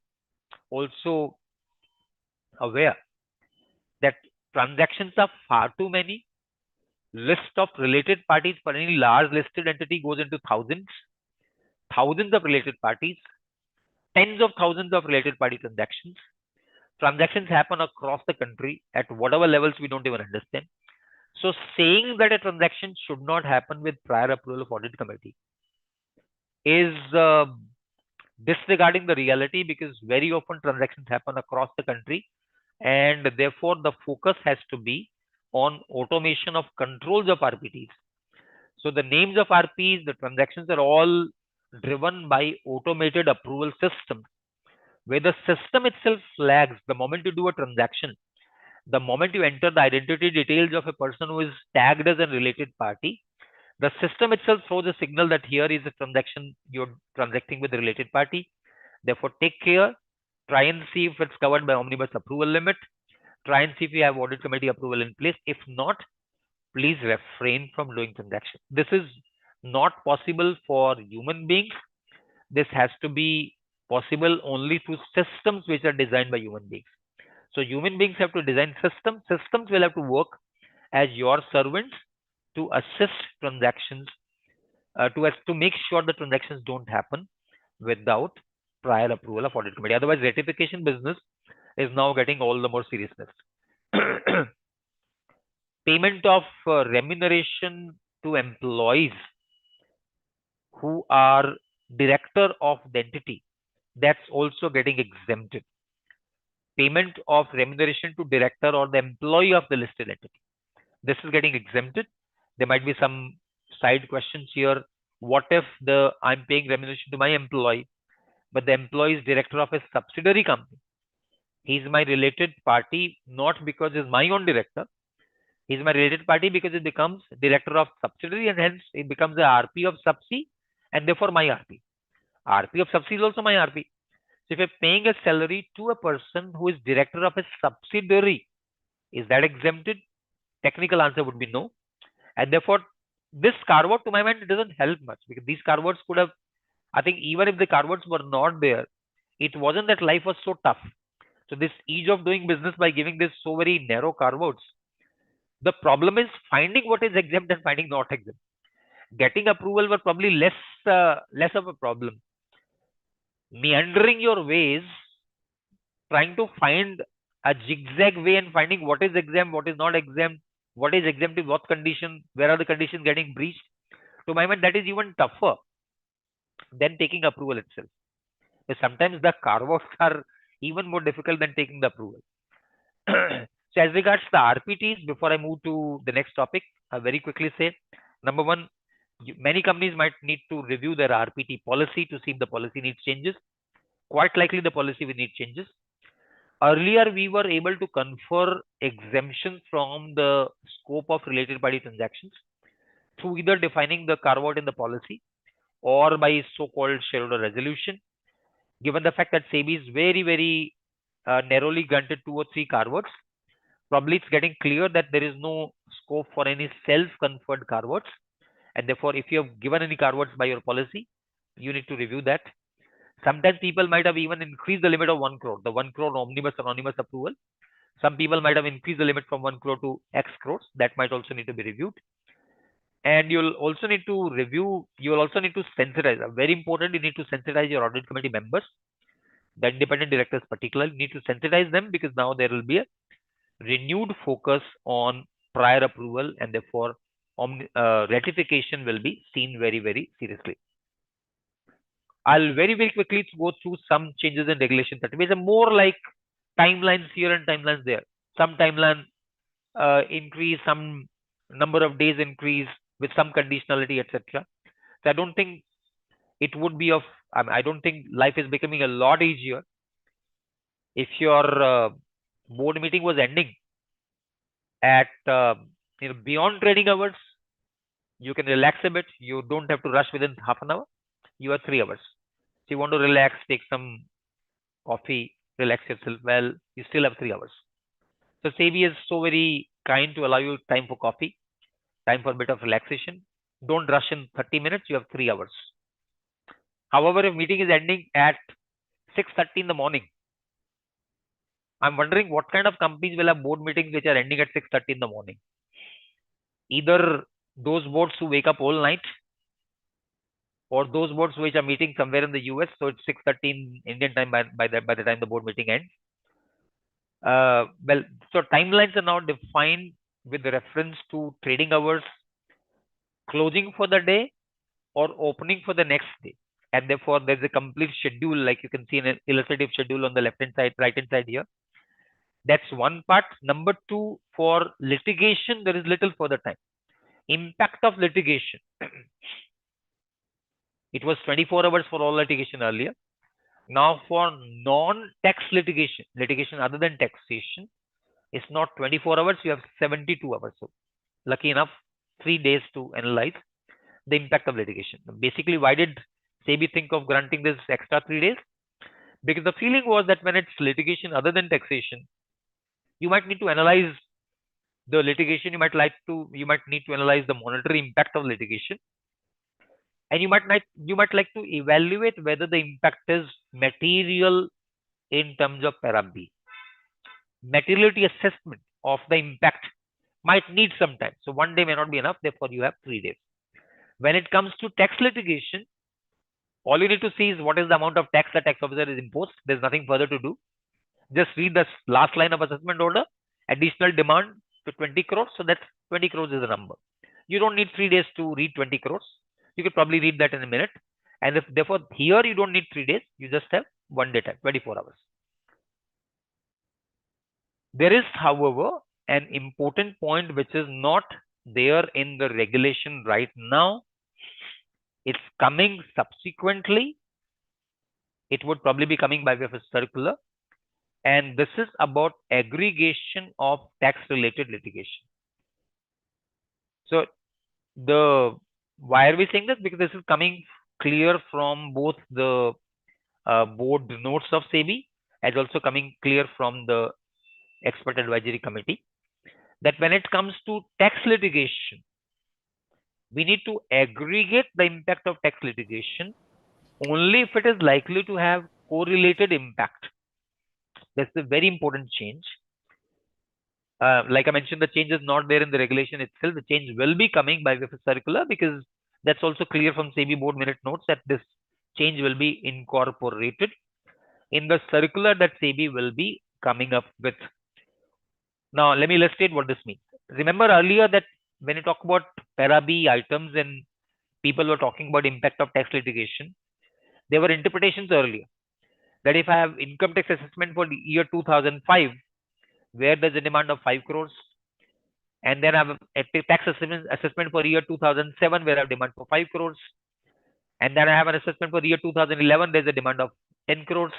Speaker 1: also aware that transactions are far too many. List of related parties for any large listed entity goes into thousands, thousands of related parties, tens of thousands of related party transactions. Transactions happen across the country at whatever levels we don't even understand. So saying that a transaction should not happen with prior approval of audit committee is disregarding the reality, because very often transactions happen across the country, and therefore the focus has to be on automation of controls of RPTs. So the names of RPs, the transactions are all driven by automated approval systems, where the system itself flags the moment you do a transaction, the moment you enter the identity details of a person who is tagged as a related party, the system itself throws a signal that here is a transaction you're transacting with a related party. Therefore, take care. Try and see if it's covered by omnibus approval limit. Try and see if you have audit committee approval in place. If not, please refrain from doing transactions. This is not possible for human beings. This has to be possible only through systems which are designed by human beings. So human beings have to design systems. Systems will have to work as your servants to assist transactions, to make sure the transactions don't happen without prior approval of audit committee. Otherwise, ratification business is now getting all the more seriousness. Payment of remuneration to employees who are director of the entity, that's also getting exempted. Payment of remuneration to director or the employee of the listed entity, this is getting exempted. There might be some side questions here. What if I'm paying remuneration to my employee, but the employee is director of a subsidiary company? He's my related party, not because he's my own director. He's my related party because it becomes director of subsidiary, and hence it becomes the RP of subsi, and therefore my RP. RP of subsi is also my RP. So if you're paying a salary to a person who is director of a subsidiary, is that exempted? Technical answer would be no. And therefore, this carve out, to my mind, it doesn't help much, because these carve outs could have, I think, even if the carve outs were not there, it wasn't that life was so tough. So this ease of doing business by giving this so very narrow carve outs, the problem is finding what is exempt and finding not exempt. Getting approval were probably less of a problem. Meandering your ways, trying to find a zigzag way and finding what is exempt, what is not exempt, what is exempt in what condition, where are the conditions getting breached. To my mind, that is even tougher than taking approval itself. But sometimes the carve-outs are even more difficult than taking the approval. So as regards the RPTs, before I move to the next topic, I'll very quickly say, number one, many companies might need to review their RPT policy to see if the policy needs changes. Quite likely the policy will need changes. Earlier, we were able to confer exemptions from the scope of related party transactions through either defining the carve-out in the policy or by so-called shareholder resolution. Given the fact that SEBI is very, very narrowly granted 2 or 3 carve-outs, probably it's getting clear that there is no scope for any self-conferred carve-outs. And therefore, if you have given any carve-outs by your policy, you need to review that. Sometimes people might have even increased the limit of 1 crore, the 1 crore omnibus anonymous approval. Some people might have increased the limit from 1 crore to X crores. That might also need to be reviewed. And you'll also need to review, you'll also need to sensitize. Very important, you need to sensitize your audit committee members. The independent directors particularly need to sensitize them, because now there will be a renewed focus on prior approval, and therefore ratification will be seen very, very seriously. I'll very, very quickly go through some changes in regulation 30. It's more like timelines here and timelines there. Some timeline increase, some number of days increase with some conditionality, etc. So I don't think it would be of, I don't think life is becoming a lot easier if your board meeting was ending at beyond trading hours. You can relax a bit. You don't have to rush within half an hour. You have 3 hours. So you want to relax, take some coffee, relax yourself. Well, you still have 3 hours. So SEBI is so very kind to allow you time for coffee, time for a bit of relaxation. Don't rush in 30 minutes. You have 3 hours. However, if meeting is ending at 6:30 in the morning, I'm wondering what kind of companies will have board meetings which are ending at 6:30 in the morning. Either those boards who wake up all night, or those boards which are meeting somewhere in the US, so it's 6:30 in Indian time by the time the board meeting ends. Well, so timelines are now defined with reference to trading hours, closing for the day, or opening for the next day. And therefore, there's a complete schedule, like you can see in an illustrative schedule on the left hand side, right hand side here. That's one part. Number two, for litigation, there is little further time. Impact of litigation. It was 24 hours for all litigation earlier. Now, for non-tax litigation, litigation other than taxation, it's not 24 hours, you have 72 hours. So, lucky enough, 3 days to analyze the impact of litigation. Basically, why did SEBI think of granting this extra 3 days? Because the feeling was that when it's litigation other than taxation, you might need to analyze the litigation, you might need to analyze the monetary impact of litigation, and you might like to evaluate whether the impact is material in terms of param B. Materiality assessment of the impact might need some time. So 1 day may not be enough, therefore you have 3 days. When it comes to tax litigation, all you need to see is what is the amount of tax the tax officer is imposed. There's nothing further to do. Just read the last line of assessment order, additional demand to 20 crores. So that's 20 crores is the number. You don't need 3 days to read 20 crores. You could probably read that in a minute. And if therefore here you don't need 3 days, you just have 1 day time, 24 hours. There is, however, an important point which is not there in the regulation right now. It's coming subsequently. It would probably be coming by way of a circular. And this is about aggregation of tax related litigation. So why are we saying this? Because this is coming clear from both the board notes of SEBI as also coming clear from the expert advisory committee, that when it comes to tax litigation, we need to aggregate the impact of tax litigation only if it is likely to have correlated impact. That's a very important change. Like I mentioned, the change is not there in the regulation itself. The change will be coming by way of a circular, because that's also clear from SEBI board minute notes that this change will be incorporated in the circular that SEBI will be coming up with. Now, let me illustrate what this means. Remember earlier that when you talk about para B items and people were talking about impact of tax litigation, there were interpretations earlier that if I have income tax assessment for the year 2005, where there's a demand of 5 crores, and then I have a tax assessment for year 2007, where I have demand for 5 crores, and then I have an assessment for the year 2011, there's a demand of 10 crores,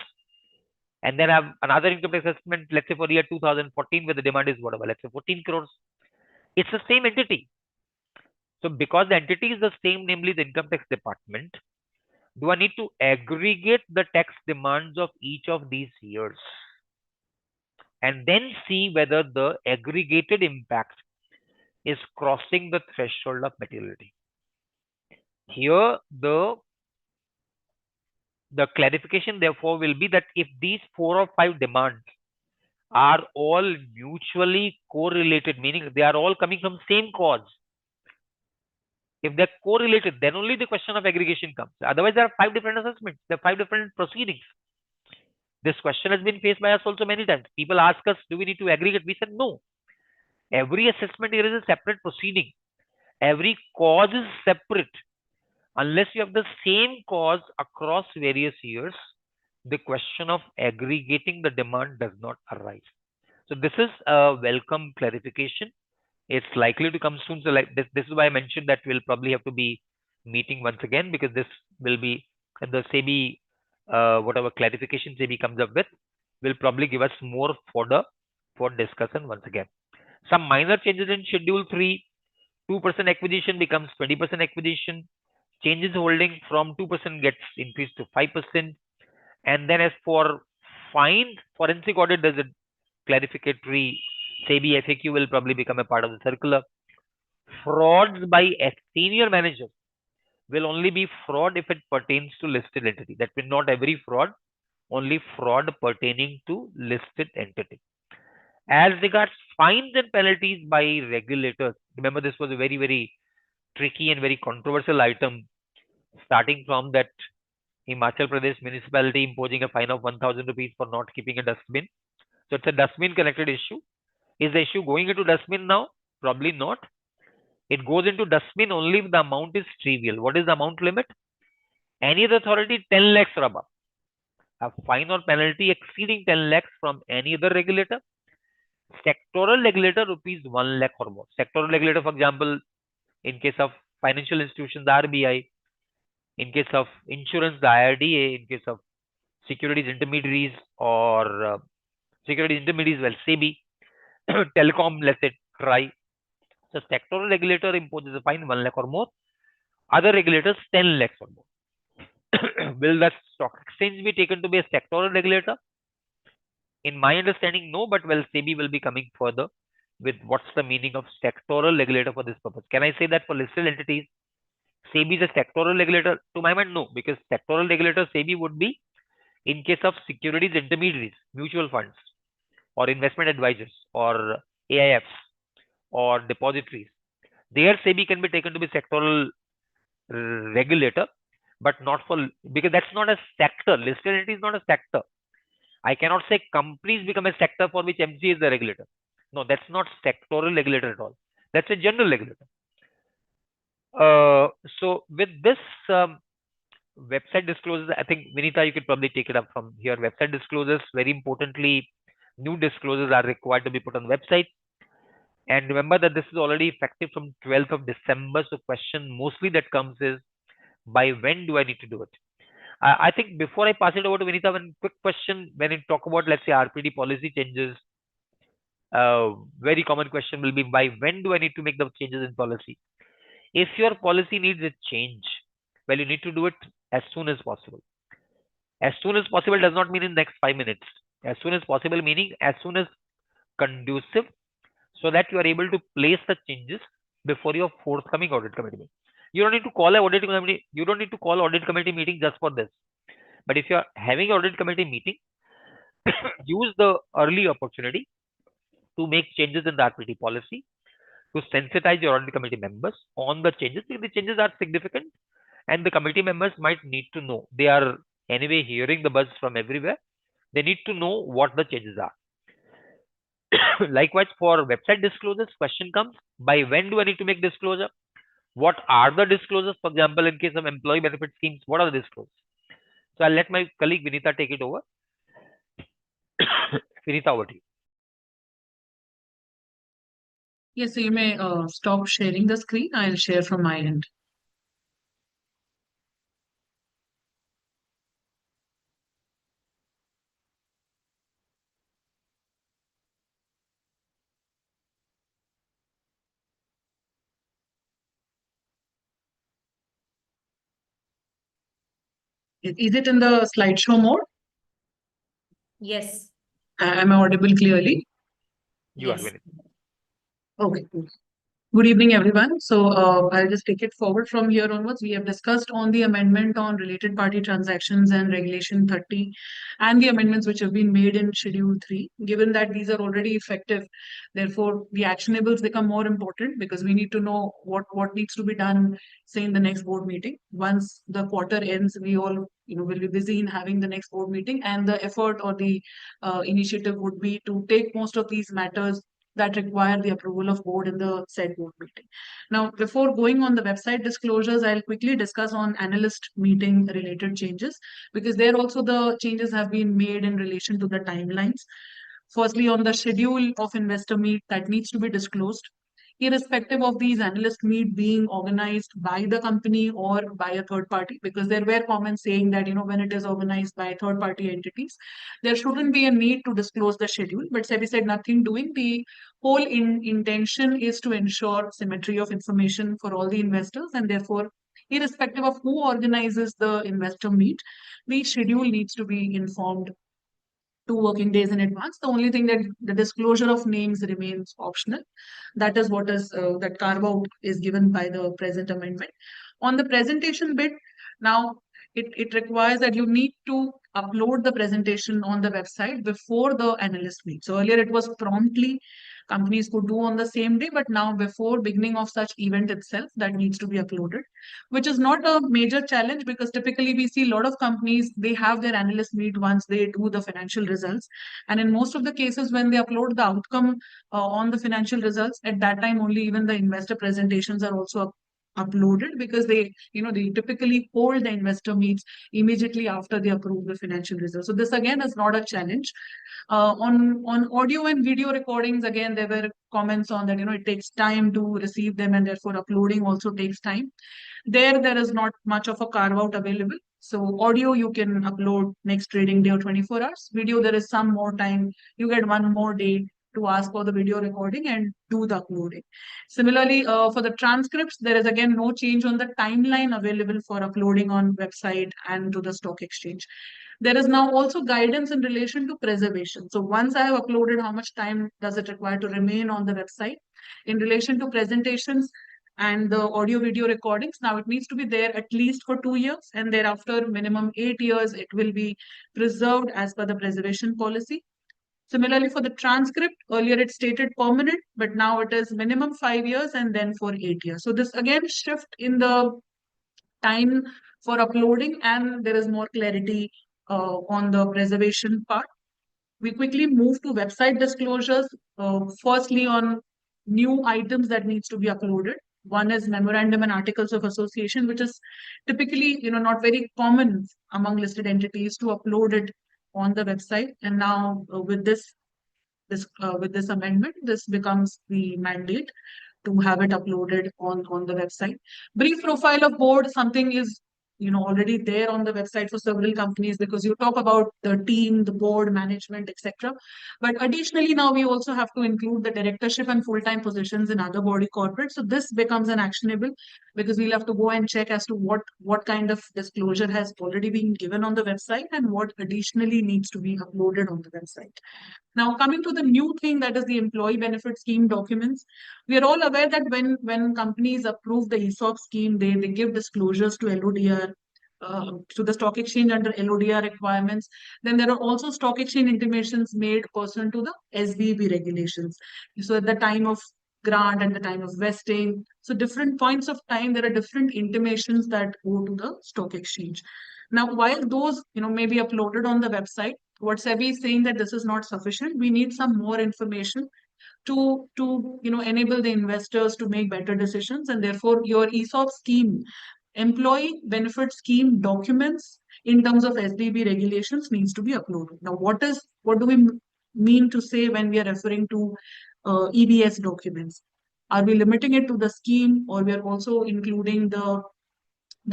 Speaker 1: and then I have another income tax assessment, let's say for year 2014, where the demand is whatever, let's say 14 crores. It's the same entity. So because the entity is the same, namely the income tax department, do I need to aggregate the tax demands of each of these years and then see whether the aggregated impact is crossing the threshold of materiality? Here, the clarification therefore will be that if these 4 or 5 demands are all mutually correlated, meaning they are all coming from same cause, if they're correlated, then only the question of aggregation comes. Otherwise, there are 5 different assessments, there are 5 different proceedings. This question has been faced by us also many times. People ask us, do we need to aggregate? We said no. Every assessment here is a separate proceeding. Every cause is separate. Unless you have the same cause across various years, the question of aggregating the demand does not arise. So this is a welcome clarification. It's likely to come soon. So like this is why I mentioned that we'll probably have to be meeting once again, because this will be the SEBI, whatever clarification SEBI comes up with, will probably give us more fodder for discussion once again. Some minor changes in Schedule 3, 2% acquisition becomes 20% acquisition. Changes holding from 2% gets increased to 5%. And then as for fine, forensic audit, there's a clarificatory SEBI FAQ will probably become a part of the circular. Frauds by a senior manager. will only be fraud if it pertains to listed entity. That means not every fraud, only fraud pertaining to listed entity. As regards fines and penalties by regulators, remember this was a very, very tricky and very controversial item, starting from that Himachal Pradesh municipality imposing a fine of 1,000 rupees for not keeping a dustbin. So it's a dustbin connected issue. Is the issue going into dustbin now? Probably not. It goes into dustbin only if the amount is trivial. What is the amount limit? Any other authority, 10 lakhs or above. A fine or penalty exceeding 10 lakhs from any other regulator. Sectoral regulator, rupees 1 lakh or more. Sectoral regulator, for example, in case of financial institutions, the RBI. In case of insurance, the IRDA. In case of securities intermediaries or securities intermediaries, well, SEBI. Telecom, let's say, try. So sectoral regulator imposes a fine 1 lakh or more. Other regulators 10 lakhs or more. Will the stock exchange be taken to be a sectoral regulator? In my understanding, no, but well, SEBI will be coming further with what's the meaning of sectoral regulator for this purpose. Can I say that for listed entities, SEBI is a sectoral regulator? To my mind, no, because sectoral regulator SEBI would be in case of securities intermediaries, mutual funds, or investment advisors, or AIFs, or depositories. There, SEBI can be taken to be sectoral regulator, but not for, because that's not a sector. Listed entity is not a sector. I cannot say companies become a sector for which MC is the regulator. No, that's not sectoral regulator at all. That's a general regulator. So with this website disclosures, I think Vinita, you could probably take it up from here. Website disclosures, very importantly, new disclosures are required to be put on the website. And remember that this is already effective from 12th of December. So question mostly that comes is, by when do I need to do it? I think before I pass it over to Vinita, one quick question when you talk about, let's say, RPD policy changes, very common question will be, by when do I need to make the changes in policy? If your policy needs a change, well, you need to do it as soon as possible. As soon as possible does not mean in the next 5 minutes. As soon as possible meaning as soon as conducive, so that you are able to place the changes before your forthcoming audit committee meeting. You don't need to call an audit committee. You don't need to call audit committee meeting just for this. But if you are having audit committee meeting, use the early opportunity to make changes in the RPT policy to sensitize your audit committee members on the changes. If the changes are significant and the committee members might need to know, they are anyway hearing the buzz from everywhere. They need to know what the changes are. Likewise, for website disclosures, question comes, by when do I need to make disclosure? What are the disclosures? For example, in case of employee benefit schemes, what are the disclosures? So I'll let my colleague Vinita take it over. Vinita, over to you.
Speaker 2: Yes, so you may stop sharing the screen. I'll share from my end. Is it in the slideshow mode?
Speaker 3: Yes.
Speaker 2: Am I audible clearly?
Speaker 1: You are
Speaker 3: Yes.
Speaker 1: Vinita.
Speaker 2: Okay. Good evening, everyone. So I'll just take it forward from here onwards. We have discussed on the amendment on related party transactions and Regulation 30 and the amendments which have been made in Schedule 3. Given that these are already effective, therefore the actionables become more important because we need to know what needs to be done, say, in the next board meeting. Once the quarter ends, we all will be busy in having the next board meeting, and the effort or the initiative would be to take most of these matters that require the approval of board in the said board meeting. Now, before going on the website disclosures, I'll quickly discuss on analyst meeting related changes, because there also the changes have been made in relation to the timelines. Firstly, on the schedule of investor meet that needs to be disclosed, irrespective of these analyst meet being organized by the company or by a third party, because there were comments saying that, when it is organized by third party entities, there shouldn't be a need to disclose the schedule. But SEBI said nothing doing. The whole intention is to ensure symmetry of information for all the investors, and therefore, irrespective of who organizes the investor meet, the schedule needs to be informed 2 working days in advance. The only thing that the disclosure of names remains optional. That is what is that carve out is given by the present amendment. On the presentation bit, now it requires that you need to upload the presentation on the website before the analyst meet. So earlier it was promptly companies could do on the same day, but now before beginning of such event itself, that needs to be uploaded, which is not a major challenge because typically we see a lot of companies, they have their analyst meet once they do the financial results. And in most of the cases, when they upload the outcome on the financial results, at that time only even the investor presentations are also uploaded, because they typically hold the investor meets immediately after they approve the financial results. So this again is not a challenge. On audio and video recordings, again, there were comments on that, it takes time to receive them and therefore uploading also takes time. There is not much of a carve out available. So audio you can upload next trading day or 24 hours. Video, there is some more time. You get one more day to ask for the video recording and do the uploading. Similarly, for the transcripts, there is again no change on the timeline available for uploading on website and to the stock exchange. There is now also guidance in relation to preservation. So once I have uploaded, how much time does it require to remain on the website? In relation to presentations and the audio video recordings, now it needs to be there at least for 2 years, and thereafter minimum 8 years it will be preserved as per the preservation policy. Similarly, for the transcript, earlier it stated permanent, but now it is minimum 5 years and then for 8 years. So this again shift in the time for uploading, and there is more clarity on the preservation part. We quickly move to website disclosures. Firstly, on new items that needs to be uploaded. One is memorandum and articles of association, which is typically, not very common among listed entities to upload it on the website. And now with this amendment, this becomes the mandate to have it uploaded on the website. Brief profile of board, something is already there on the website for several companies, because you talk about the team, the board, management, etc. But additionally, now we also have to include the directorship and full-time positions in other body corporates. So this becomes an actionable, because we'll have to go and check as to what kind of disclosure has already been given on the website and what additionally needs to be uploaded on the website. Now, coming to the new thing, that is the employee benefit scheme documents. We are all aware that when companies approve the ESOP scheme, they give disclosures to LODR, to the stock exchange under LODR requirements. Then there are also stock exchange intimations made pursuant to the SEBI regulations. So at the time of grant and the time of vesting, so different points of time, there are different intimations that go to the stock exchange. Now, while those may be uploaded on the website, what SEBI is saying that this is not sufficient. We need some more information to enable the investors to make better decisions, and therefore your ESOP scheme, employee benefit scheme documents in terms of SBB regulations needs to be uploaded. Now, what do we mean to say when we are referring to EBS documents? Are we limiting it to the scheme, or we are also including the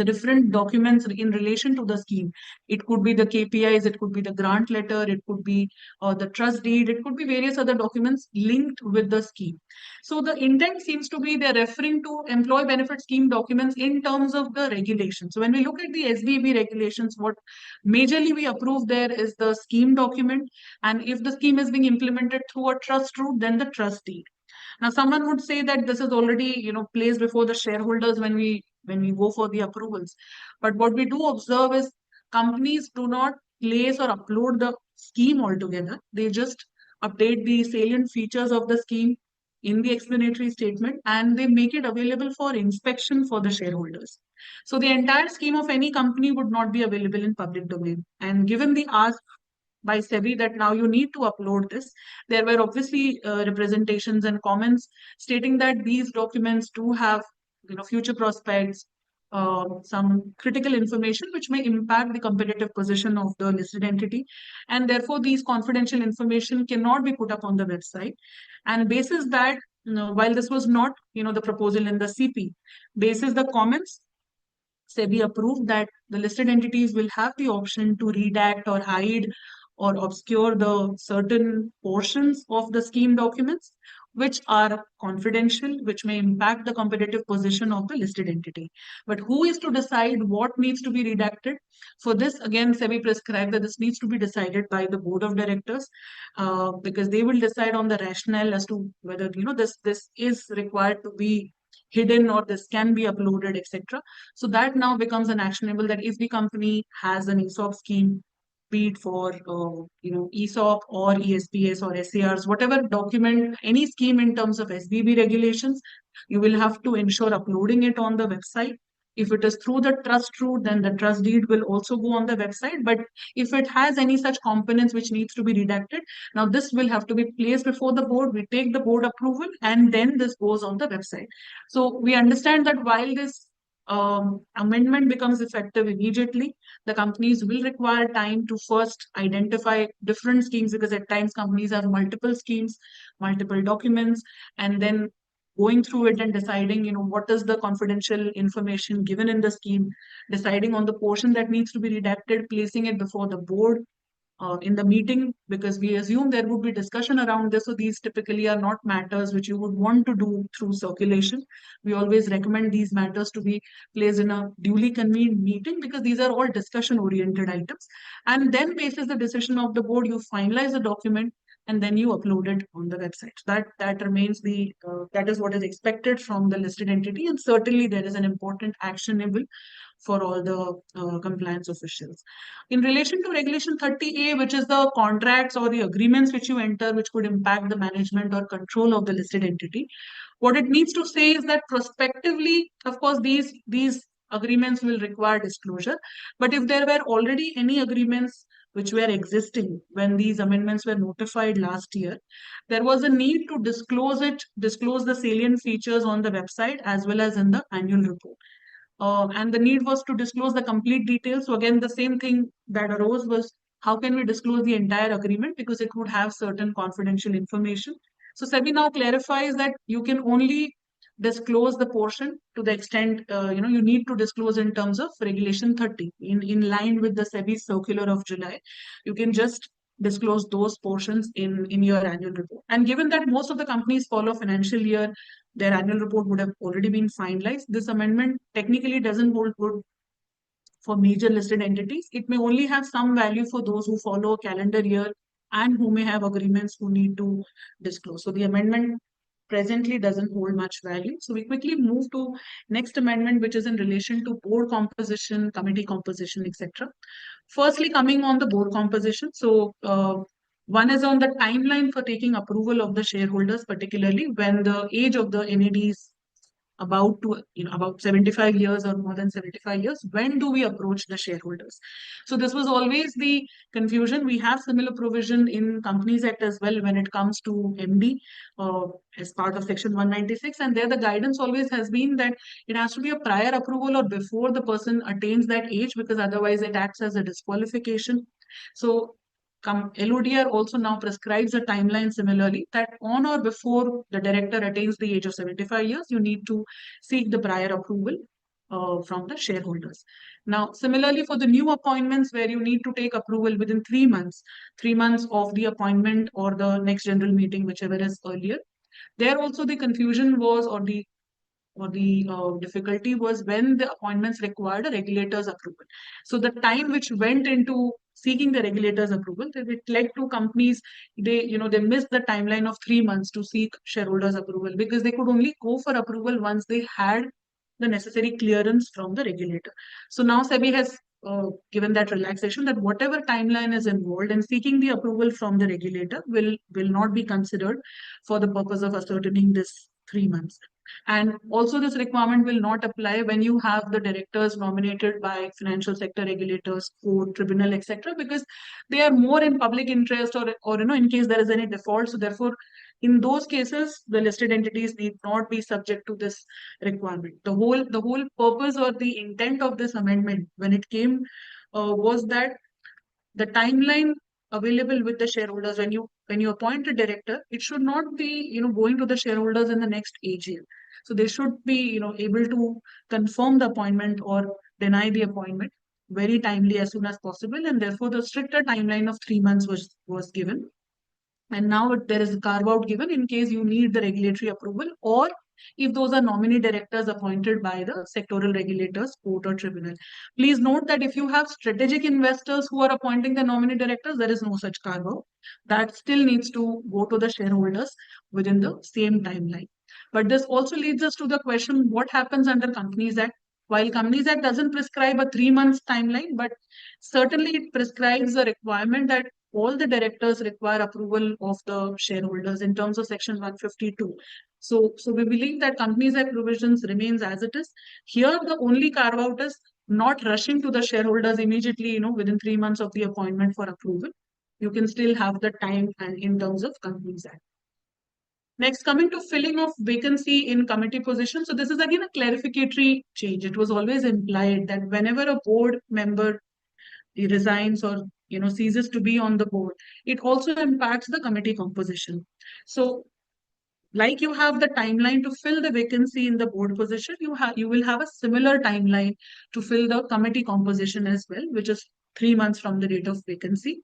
Speaker 2: different documents in relation to the scheme? It could be the KPIs, it could be the grant letter, it could be the trust deed, it could be various other documents linked with the scheme. So the intent seems to be they're referring to employee benefit scheme documents in terms of the regulations. So when we look at the SBB regulations, what majorly we approve there is the scheme document, and if the scheme is being implemented through a trust route, then the trust deed. Now, someone would say that this is already, placed before the shareholders when we go for the approvals. But what we do observe is companies do not place or upload the scheme altogether. They just update the salient features of the scheme in the explanatory statement, and they make it available for inspection for the shareholders. So the entire scheme of any company would not be available in public domain. And given the ask by SEBI that now you need to upload this, there were obviously representations and comments stating that these documents do have future prospects, some critical information which may impact the competitive position of the listed entity, and therefore these confidential information cannot be put up on the website. And basis that, while this was not the proposal in the CP, basis the comments, SEBI approved that the listed entities will have the option to redact or hide or obscure the certain portions of the scheme documents which are confidential, which may impact the competitive position of the listed entity. But who is to decide what needs to be redacted? For this, again, SEBI prescribed that this needs to be decided by the board of directors, because they will decide on the rationale as to whether this is required to be hidden or this can be uploaded, etc. So that now becomes an actionable that if the company has an ESOP scheme, be it for ESOP or ESPS or SARs, whatever document, any scheme in terms of SBB regulations, you will have to ensure uploading it on the website. If it is through the trust route, then the trust deed will also go on the website. But if it has any such components which needs to be redacted, now this will have to be placed before the board. We take the board approval and then this goes on the website. So we understand that while this amendment becomes effective immediately, the companies will require time to first identify different schemes, because at times companies have multiple schemes, multiple documents, and then going through it and deciding, what is the confidential information given in the scheme, deciding on the portion that needs to be redacted, placing it before the board in the meeting, because we assume there would be discussion around this. So these typically are not matters which you would want to do through circulation. We always recommend these matters to be placed in a duly convened meeting, because these are all discussion oriented items. And then basis the decision of the board, you finalize the document and then you upload it on the website. That remains that is what is expected from the listed entity, and certainly there is an important actionable for all the compliance officials. In relation to Regulation 30A, which is the contracts or the agreements which you enter, which could impact the management or control of the listed entity, what it needs to say is that prospectively, of course, these agreements will require disclosure. But if there were already any agreements which were existing when these amendments were notified last year, there was a need to disclose the salient features on the website as well as in the annual report. And the need was to disclose the complete details. So again, the same thing that arose was, how can we disclose the entire agreement, because it would have certain confidential information. So SEBI now clarifies that you can only disclose the portion to the extent you need to disclose in terms of Regulation 30 in line with the SEBI circular of July. You can just disclose those portions in your annual report. And given that most of the companies follow financial year, their annual report would have already been finalized. This amendment technically doesn't hold good for major listed entities. It may only have some value for those who follow a calendar year and who may have agreements who need to disclose. So the amendment presently doesn't hold much value. So we quickly move to next amendment, which is in relation to board composition, committee composition, etc. Firstly, coming on the board composition. So one is on the timeline for taking approval of the shareholders, particularly when the age of the NAD is about 75 years or more than 75 years. When do we approach the shareholders? So this was always the confusion. We have similar provision in Companies Act as well when it comes to MD as part of Section 196, and there the guidance always has been that it has to be a prior approval or before the person attains that age, because otherwise it acts as a disqualification. So LODR also now prescribes a timeline similarly, that on or before the director attains the age of 75 years, you need to seek the prior approval from the shareholders. Now, similarly for the new appointments, where you need to take approval within 3 months of the appointment or the next general meeting, whichever is earlier. There also the confusion was, or the difficulty was, when the appointments required a regulator's approval. So the time which went into seeking the regulator's approval, it led to companies, they missed the timeline of 3 months to seek shareholders' approval, because they could only go for approval once they had the necessary clearance from the regulator. So now SEBI has given that relaxation, that whatever timeline is involved in seeking the approval from the regulator will not be considered for the purpose of ascertaining this 3 months. And also this requirement will not apply when you have the directors nominated by financial sector regulators, court, tribunal, etc., because they are more in public interest, or in case there is any default. So therefore, in those cases, the listed entities need not be subject to this requirement. The whole purpose or the intent of this amendment, when it came, was that the timeline available with the shareholders, when you appoint a director, it should not be going to the shareholders in the next AGM. So they should be able to confirm the appointment or deny the appointment very timely, as soon as possible, and therefore the stricter timeline of 3 months was given. And now there is a carve out given in case you need the regulatory approval, or if those are nominee directors appointed by the sectoral regulators, court or tribunal. Please note that if you have strategic investors who are appointing the nominee directors, there is no such carve out. That still needs to go to the shareholders within the same timeline. But this also leads us to the question, what happens under Companies Act? While Companies Act doesn't prescribe a 3 months timeline, but certainly it prescribes a requirement that all the directors require approval of the shareholders in terms of Section 152. So we believe that Companies Act provisions remains as it is. Here, the only carve out is not rushing to the shareholders immediately, within 3 months of the appointment for approval. You can still have the time and in terms of Companies Act. Next, coming to filling of vacancy in committee position. So this is again a clarificatory change. It was always implied that whenever a board member resigns or ceases to be on the board, it also impacts the committee composition. So like you have the timeline to fill the vacancy in the board position, you will have a similar timeline to fill the committee composition as well, which is 3 months from the date of vacancy.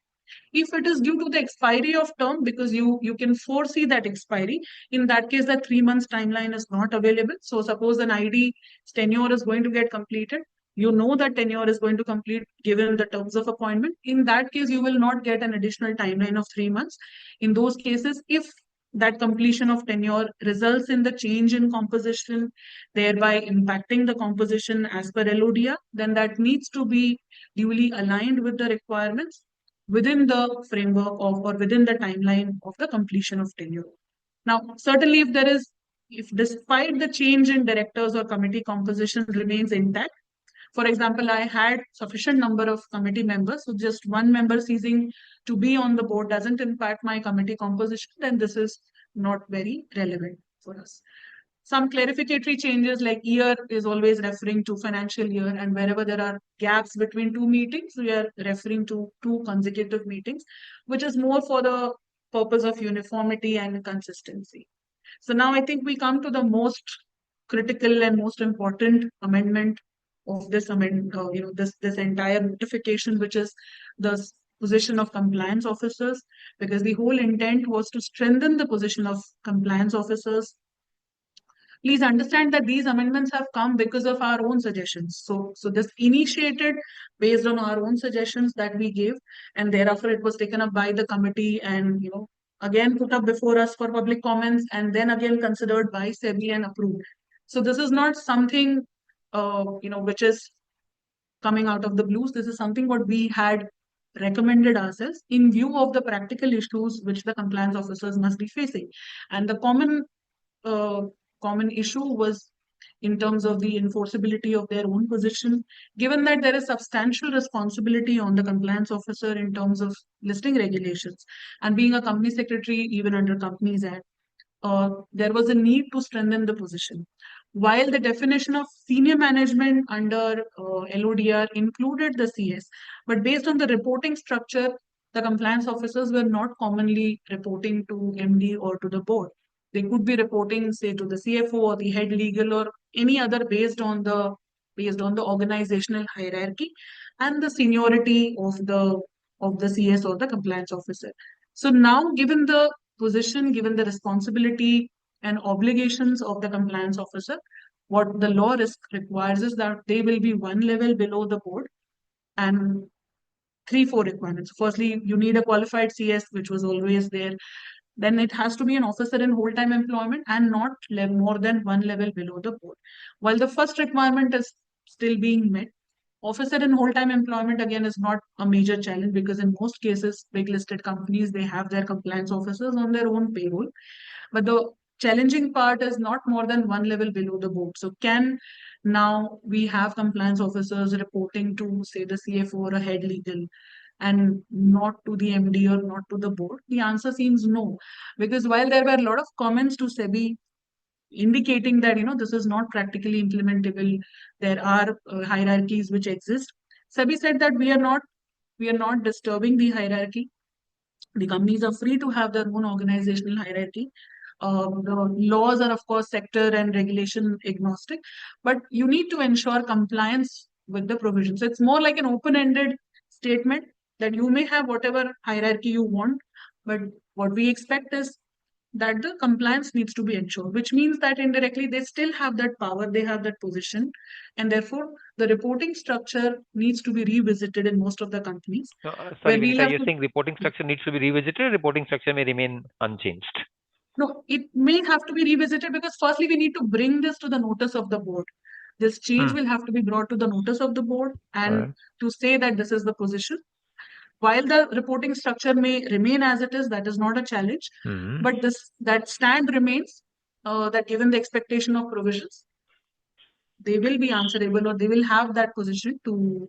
Speaker 2: If it is due to the expiry of term, because you can foresee that expiry, in that case, that 3 months timeline is not available. So suppose an ID tenure is going to get completed, that tenure is going to complete given the terms of appointment. In that case, you will not get an additional timeline of 3 months. In those cases, if that completion of tenure results in the change in composition, thereby impacting the composition as per LODR, then that needs to be duly aligned with the requirements within the framework of or within the timeline of the completion of tenure. Now, certainly if despite the change in directors or committee composition remains intact, for example, I had sufficient number of committee members, so just one member ceasing to be on the board doesn't impact my committee composition, then this is not very relevant for us. Some clarificatory changes, like year is always referring to financial year, and wherever there are gaps between two meetings, we are referring to 2 consecutive meetings, which is more for the purpose of uniformity and consistency. So now I think we come to the most critical and most important amendment of this this entire notification, which is the position of compliance officers, because the whole intent was to strengthen the position of compliance officers. Please understand that these amendments have come because of our own suggestions. So this initiated based on our own suggestions that we gave, and thereafter it was taken up by the committee and again put up before us for public comments, and then again considered by SEBI and approved. So this is not something which is coming out of the blues. This is something what we had recommended ourselves in view of the practical issues which the compliance officers must be facing. And the common issue was in terms of the enforceability of their own position, given that there is substantial responsibility on the compliance officer in terms of listing regulations and being a company secretary, even under Companies Act. There was a need to strengthen the position. While the definition of senior management under LODR included the CS, but based on the reporting structure, the compliance officers were not commonly reporting to MD or to the board. They could be reporting, say, to the CFO or the head legal or any other based on the organizational hierarchy and the seniority of the CS or the compliance officer. So now, given the position, given the responsibility and obligations of the compliance officer, what the law requires is that they will be one level below the board and 3-4 requirements. Firstly, you need a qualified CS, which was always there. Then it has to be an officer in whole-time employment and not more than one level below the board. While the first requirement is still being met, officer in whole-time employment again is not a major challenge, because in most cases, big listed companies, they have their compliance officers on their own payroll. But the challenging part is not more than one level below the board. So can now we have compliance officers reporting to, say, the CFO or a head legal and not to the MD or not to the board? The answer seems no, because while there were a lot of comments to SEBI indicating that this is not practically implementable, there are hierarchies which exist. SEBI said that we are not disturbing the hierarchy. The companies are free to have their own organizational hierarchy. The laws are, of course, sector and regulation agnostic, but you need to ensure compliance with the provisions. So it's more like an open-ended statement that you may have whatever hierarchy you want, but what we expect is that the compliance needs to be ensured, which means that indirectly they still have that power, they have that position, and therefore the reporting structure needs to be revisited in most of the companies.
Speaker 1: Sorry, Vinita, you're saying reporting structure needs to be revisited, reporting structure may remain unchanged.
Speaker 2: No, it may have to be revisited because firstly, we need to bring this to the notice of the board. This change will have to be brought to the notice of the board and
Speaker 1: Right.
Speaker 2: to say that this is the position. While the reporting structure may remain as it is, that is not a challenge.
Speaker 1: Mhm.
Speaker 2: But that stand remains that given the expectation of provisions, they will be answerable or they will have that position to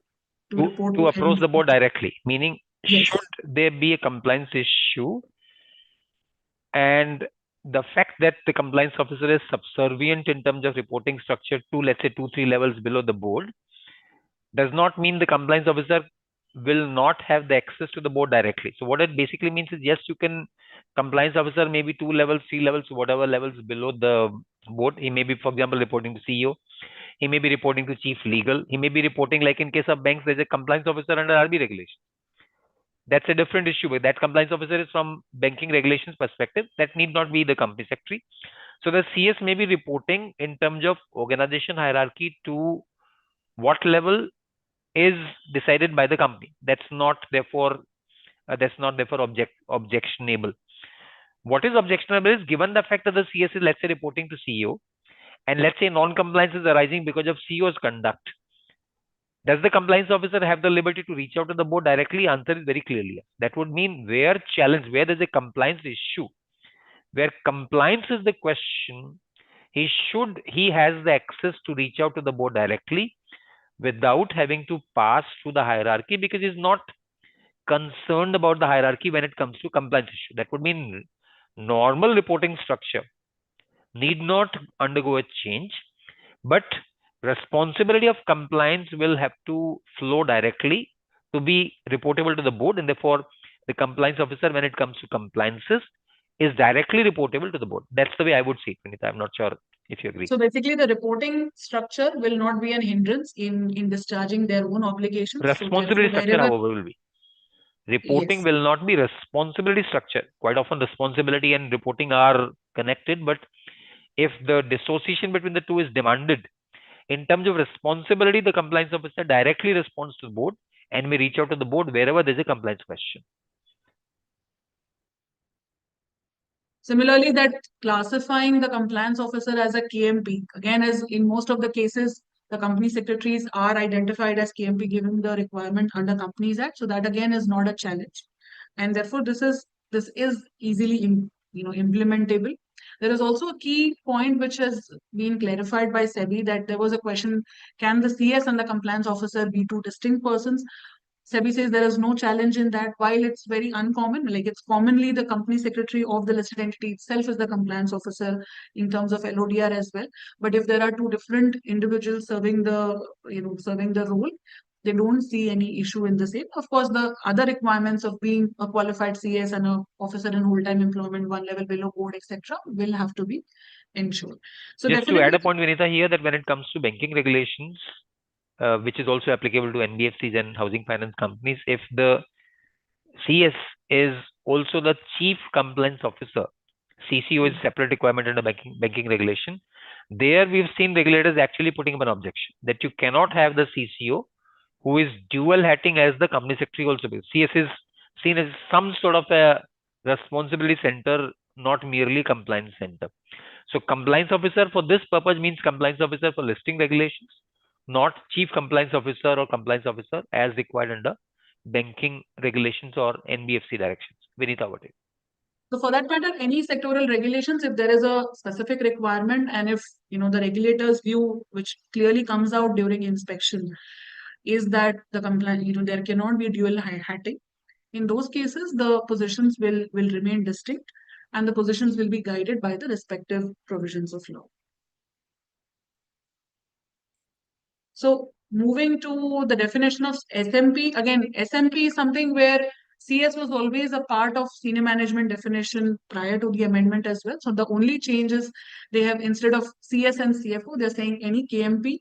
Speaker 2: report
Speaker 1: To
Speaker 2: to
Speaker 1: approach the
Speaker 2: MD.
Speaker 1: board directly, meaning should
Speaker 2: Yes.
Speaker 1: there be a compliance issue and the fact that the compliance officer is subservient in terms of reporting structure to, let's say, 2 3 levels below the board, does not mean the compliance officer will not have the access to the board directly. So what it basically means is, yes, you can, compliance officer maybe 2 levels, 3 levels, whatever levels below the board. He may be, for example, reporting to CEO. He may be reporting to chief legal. He may be reporting, like in case of banks, there's a compliance officer under RB regulation. That's a different issue. But that compliance officer is from banking regulations perspective. That need not be the company secretary. So the CS may be reporting in terms of organization hierarchy to what level is decided by the company. That's not therefore objectionable. What is objectionable is, given the fact that the CS is, let's say, reporting to CEO, and let's say non-compliance is arising because of CEO's conduct. Does the compliance officer have the liberty to reach out to the board directly? Answer is very clearly yes. That would mean where there's a compliance issue, where compliance is the question, he has the access to reach out to the board directly without having to pass through the hierarchy, because he's not concerned about the hierarchy when it comes to compliance issue. That would mean normal reporting structure need not undergo a change, but responsibility of compliance will have to flow directly to be reportable to the board, and therefore the compliance officer, when it comes to compliances, is directly reportable to the board. That's the way I would see it, Vinita. I'm not sure if you agree.
Speaker 2: So basically, the reporting structure will not be an hindrance in discharging their own obligations. So therefore,
Speaker 1: Responsibility structure,
Speaker 2: wherever,
Speaker 1: however, will be. Reporting
Speaker 2: yes.
Speaker 1: will not be responsibility structure. Quite often, responsibility and reporting are connected, but if the dissociation between the two is demanded, in terms of responsibility, the compliance officer directly responds to the board and may reach out to the board wherever there's a compliance question.
Speaker 2: Similarly, that classifying the compliance officer as a KMP, again, as in most of the cases, the company secretaries are identified as KMP given the requirement under Companies Act. So that again is not a challenge. And therefore, this is easily implementable. There is also a key point which has been clarified by SEBI, that there was a question, can the CS and the compliance officer be two distinct persons? SEBI says there is no challenge in that. While it's very uncommon, like it's commonly the company secretary of the listed entity itself is the compliance officer in terms of LODR as well. But if there are two different individuals serving the role, they don't see any issue in the same. Of course, the other requirements of being a qualified CS and an officer in full-time employment, one level below board, etc., will have to be ensured. So
Speaker 1: Just to add
Speaker 2: definitely,
Speaker 1: a point, Vinita, here, that when it comes to banking regulations, which is also applicable to NBFCs and housing finance companies, if the CS is also the chief compliance officer, CCO is separate requirement under banking regulation. There we've seen regulators actually putting up an objection that you cannot have the CCO who is dual hatting as the company secretary also. CS is seen as some sort of a responsibility center, not merely compliance center. So compliance officer for this purpose means compliance officer for listing regulations, not chief compliance officer or compliance officer as required under banking regulations or NBFC directions. Vinita, what is?
Speaker 2: so for that matter, any sectoral regulations, if there is a specific requirement and if the regulator's view, which clearly comes out during inspection, is that the compliance, there cannot be dual hatting. In those cases, the positions will remain distinct and the positions will be guided by the respective provisions of law. So moving to the definition of SMP, again, SMP is something where CS was always a part of senior management definition prior to the amendment as well. So the only change is they have, instead of CS and CFO, they're saying any KMP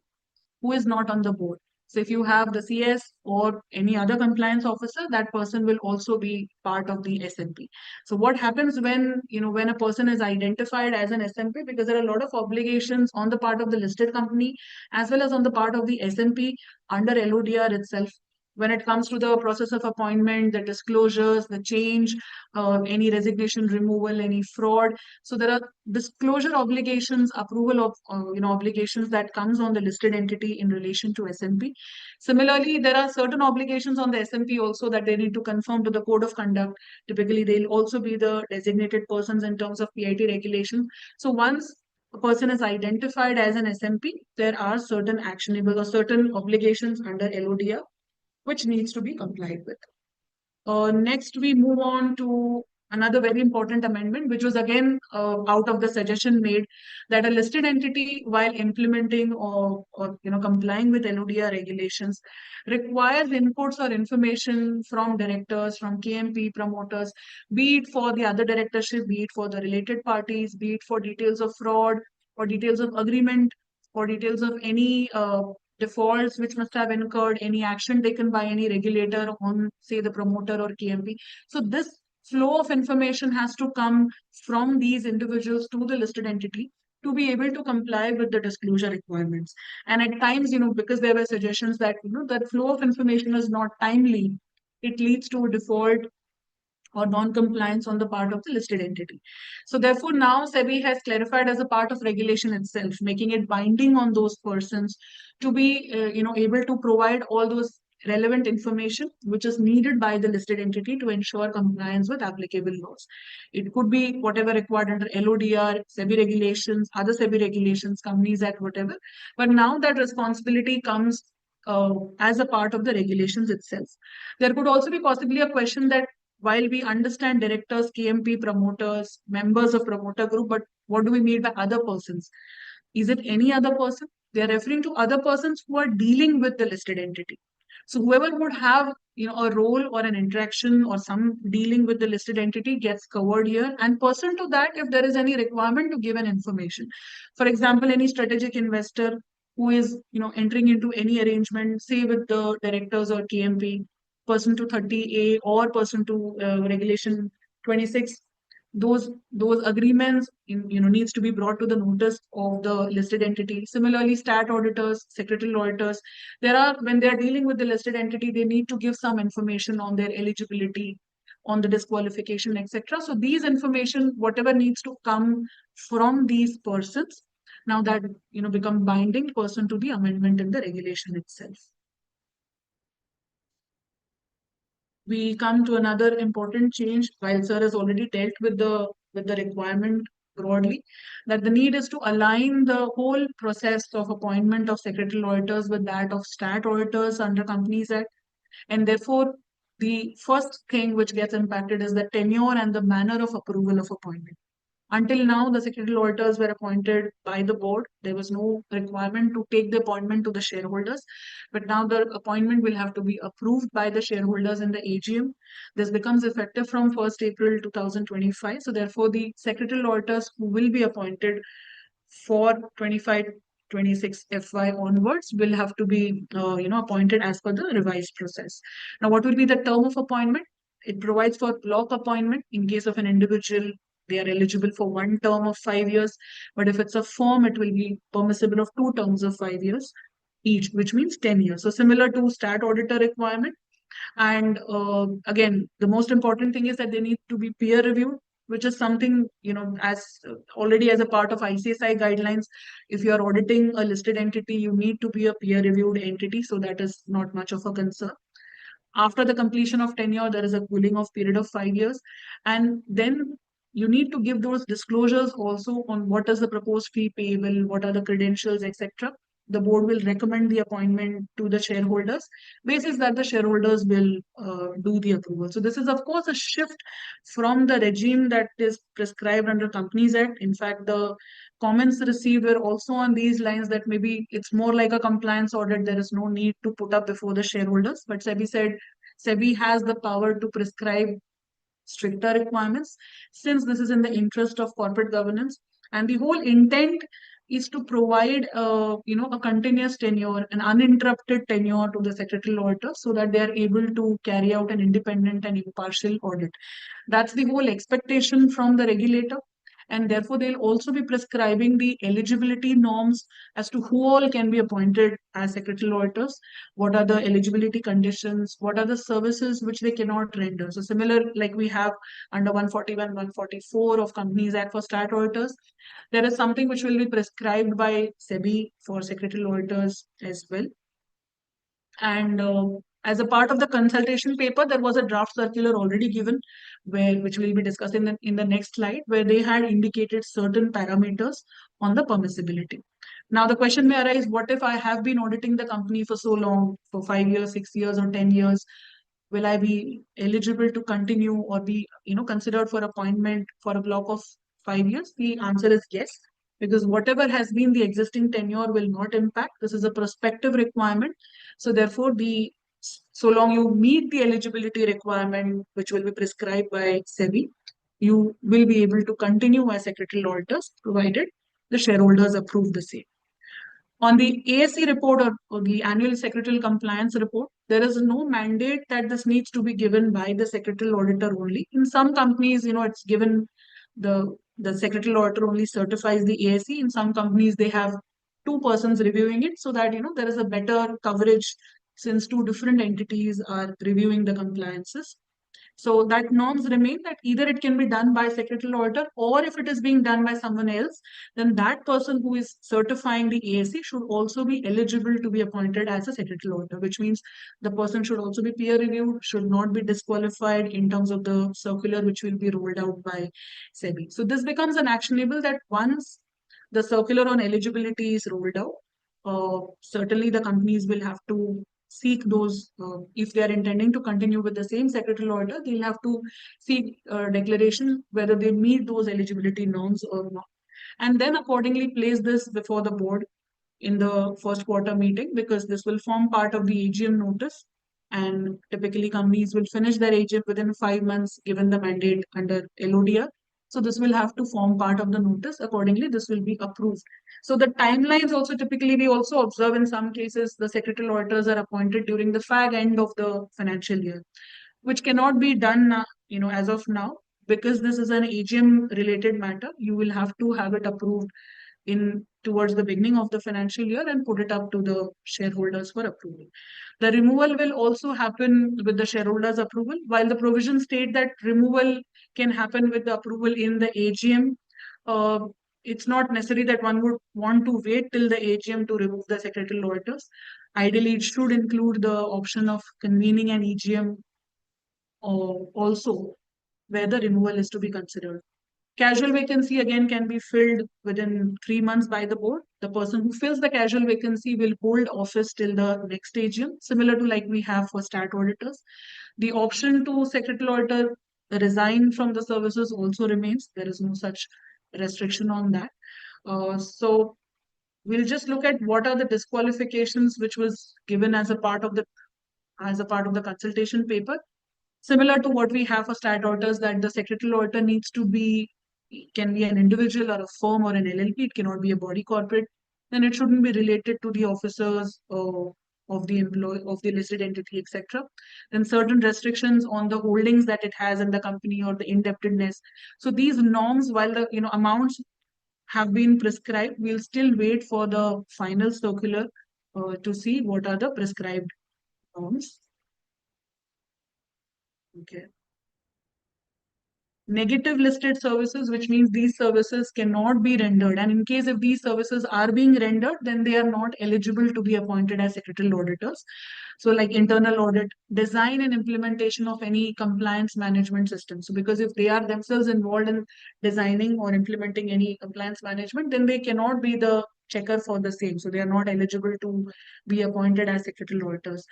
Speaker 2: who is not on the board. So if you have the CS or any other compliance officer, that person will also be part of the SMP. So what happens when a person is identified as an SMP, because there are a lot of obligations on the part of the listed company as well as on the part of the SMP under LODR itself. when it comes to the process of appointment, the disclosures, the change, any resignation removal, any fraud. So there are disclosure obligations, approval of obligations that comes on the listed entity in relation to SMP. Similarly, there are certain obligations on the SMP also that they need to conform to the code of conduct. Typically, they'll also be the designated persons in terms of PIT regulations. So once a person is identified as an SMP, there are certain actionable or certain obligations under LODR which needs to be complied with. Next, we move on to another very important amendment, which was again out of the suggestion made that a listed entity, while implementing or complying with LODR regulations, requires inputs or information from directors, from KMP promoters, be it for the other directorship, be it for the related parties, be it for details of fraud or details of agreement or details of any defaults which must have incurred, any action taken by any regulator on, say, the promoter or KMP. So this flow of information has to come from these individuals to the listed entity to be able to comply with the disclosure requirements. And at times, because there were suggestions that, that flow of information is not timely, it leads to a default or non-compliance on the part of the listed entity. So therefore, now SEBI has clarified as a part of regulation itself, making it binding on those persons to be, able to provide all those relevant information which is needed by the listed entity to ensure compliance with applicable laws. It could be whatever required under LODR, SEBI regulations, other SEBI regulations, Companies Act, whatever. But now that responsibility comes as a part of the regulations itself. There could also be possibly a question that while we understand directors, KMP, promoters, members of promoter group, but what do we mean by other persons? Is it any other person? They are referring to other persons who are dealing with the listed entity. So whoever would have a role or an interaction or some dealing with the listed entity gets covered here. And pursuant to that, if there is any requirement to give an information, for example, any strategic investor who is entering into any arrangement, say with the directors or KMP, person to 30A or person to regulation 26, those agreements needs to be brought to the notice of the listed entity. Similarly, stat auditors, secretarial auditors, when they are dealing with the listed entity, they need to give some information on their eligibility, on the disqualification, etc. So these information, whatever needs to come from these persons, now that become binding person to the amendment in the regulation itself. We come to another important change, while sir has already dealt with the requirement broadly, that the need is to align the whole process of appointment of secretarial auditors with that of stat auditors under Companies Act. And therefore, the first thing which gets impacted is the tenure and the manner of approval of appointment. Until now, the secretarial auditors were appointed by the board. There was no requirement to take the appointment to the shareholders. But now the appointment will have to be approved by the shareholders in the AGM. This becomes effective from 1st April 2025. So therefore, the secretarial auditors who will be appointed for 25-26 FY onwards will have to be appointed as per the revised process. Now, what will be the term of appointment? It provides for block appointment in case of an individual. They are eligible for one term of 5 years, but if it's a firm, it will be permissible of 2 terms of 5 years each, which means 10 years. So similar to stat auditor requirement. And again, the most important thing is that they need to be peer reviewed, which is something, as already as a part of ICSI guidelines, if you are auditing a listed entity, you need to be a peer reviewed entity. So that is not much of a concern. After the completion of tenure, there is a cooling off period of 5 years. And then you need to give those disclosures also on what is the proposed fee payable, what are the credentials, etc. The board will recommend the appointment to the shareholders, basis that the shareholders will do the approval. So this is, of course, a shift from the regime that is prescribed under Companies Act. In fact, the comments received were also on these lines that maybe it's more like a compliance audit. There is no need to put up before the shareholders. But SEBI said SEBI has the power to prescribe stricter requirements since this is in the interest of corporate governance. And the whole intent is to provide, a continuous tenure, an uninterrupted tenure to the secretarial auditor so that they are able to carry out an independent and impartial audit. That's the whole expectation from the regulator. and therefore they'll also be prescribing the eligibility norms as to who all can be appointed as secretarial auditors, what are the eligibility conditions, what are the services which they cannot render. So similar like we have under 141, 144 of Companies Act for stat auditors, there is something which will be prescribed by SEBI for secretarial auditors as well. And as a part of the consultation paper, there was a draft circular already given, which we'll be discussing in the next slide, where they had indicated certain parameters on the permissibility. Now, the question may arise, what if I have been auditing the company for so long, for 5 years, 6 years, or 10 years? Will I be eligible to continue or be, considered for appointment for a block of 5 years? The answer is yes, because whatever has been the existing tenure will not impact. This is a prospective requirement. So therefore, so long you meet the eligibility requirement, which will be prescribed by SEBI, you will be able to continue as secretarial auditors, provided the shareholders approve the same. On the ASC report or the annual secretarial compliance report, there is no mandate that this needs to be given by the secretarial auditor only. In some companies, it's given the secretarial auditor only certifies the ASC. In some companies, they have two persons reviewing it so that there is a better coverage since two different entities are reviewing the compliances. So that norms remain that either it can be done by secretarial auditor, or if it is being done by someone else, then that person who is certifying the ASC should also be eligible to be appointed as a secretarial auditor, which means the person should also be peer reviewed, should not be disqualified in terms of the circular which will be rolled out by SEBI. So this becomes an actionable that once the circular on eligibility is rolled out, certainly the companies will have to seek those, if they are intending to continue with the same secretarial auditor, they'll have to seek declaration whether they meet those eligibility norms or not. And then accordingly place this before the board in the first quarter meeting, because this will form part of the AGM notice. And typically companies will finish their AGM within 5 months given the mandate under LODR. So this will have to form part of the notice. Accordingly, this will be approved. So the timelines also typically we also observe in some cases the secretarial auditors are appointed during the fag end of the financial year, which cannot be done as of now, because this is an AGM related matter. You will have to have it approved in towards the beginning of the financial year and put it up to the shareholders for approval. The removal will also happen with the shareholders' approval, while the provisions state that removal can happen with the approval in the AGM. It's not necessary that one would want to wait till the AGM to remove the secretarial auditors. Ideally, it should include the option of convening an EGM also, where the removal is to be considered. Casual vacancy again can be filled within 3 months by the board. The person who fills the casual vacancy will hold office till the next AGM, similar to like we have for stat auditors. The option to secretarial auditor resign from the services also remains. There is no such restriction on that. So we'll just look at what are the disqualifications which was given as a part of the consultation paper. Similar to what we have for stat auditors, that the secretarial auditor needs to be, can be an individual or a firm or an LLP, it cannot be a body corporate. Then it shouldn't be related to the officers of the employee of the listed entity, etc. Then certain restrictions on the holdings that it has in the company or the indebtedness. So these norms, while the amounts have been prescribed, we'll still wait for the final circular to see what are the prescribed norms. Okay. Negative listed services, which means these services cannot be rendered. And in case if these services are being rendered, then they are not eligible to be appointed as secretarial auditors. So like internal audit, design and implementation of any compliance management system. So because if they are themselves involved in designing or implementing any compliance management, then they cannot be the checker for the same. So they are not eligible to be appointed as secretarial auditors.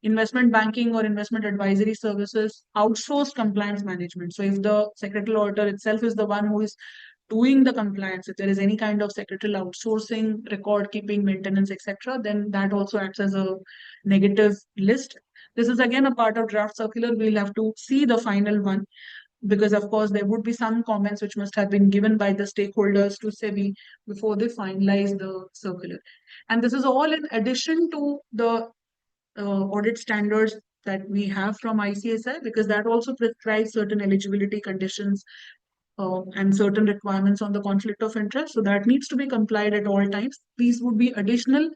Speaker 2: Investment banking or investment advisory services, outsourced compliance management. So if the secretarial auditor itself is the one who is doing the compliance, if there is any kind of secretarial outsourcing, record keeping, maintenance, etc., then that also acts as a negative list. This is again a part of draft circular. We'll have to see the final one, because of course there would be some comments which must have been given by the stakeholders to SEBI before they finalize the circular. And this is all in addition to the audit standards that we have from ICSI, because that also prescribes certain eligibility conditions and certain requirements on the conflict of interest. So that needs to be complied at all times. These would be additional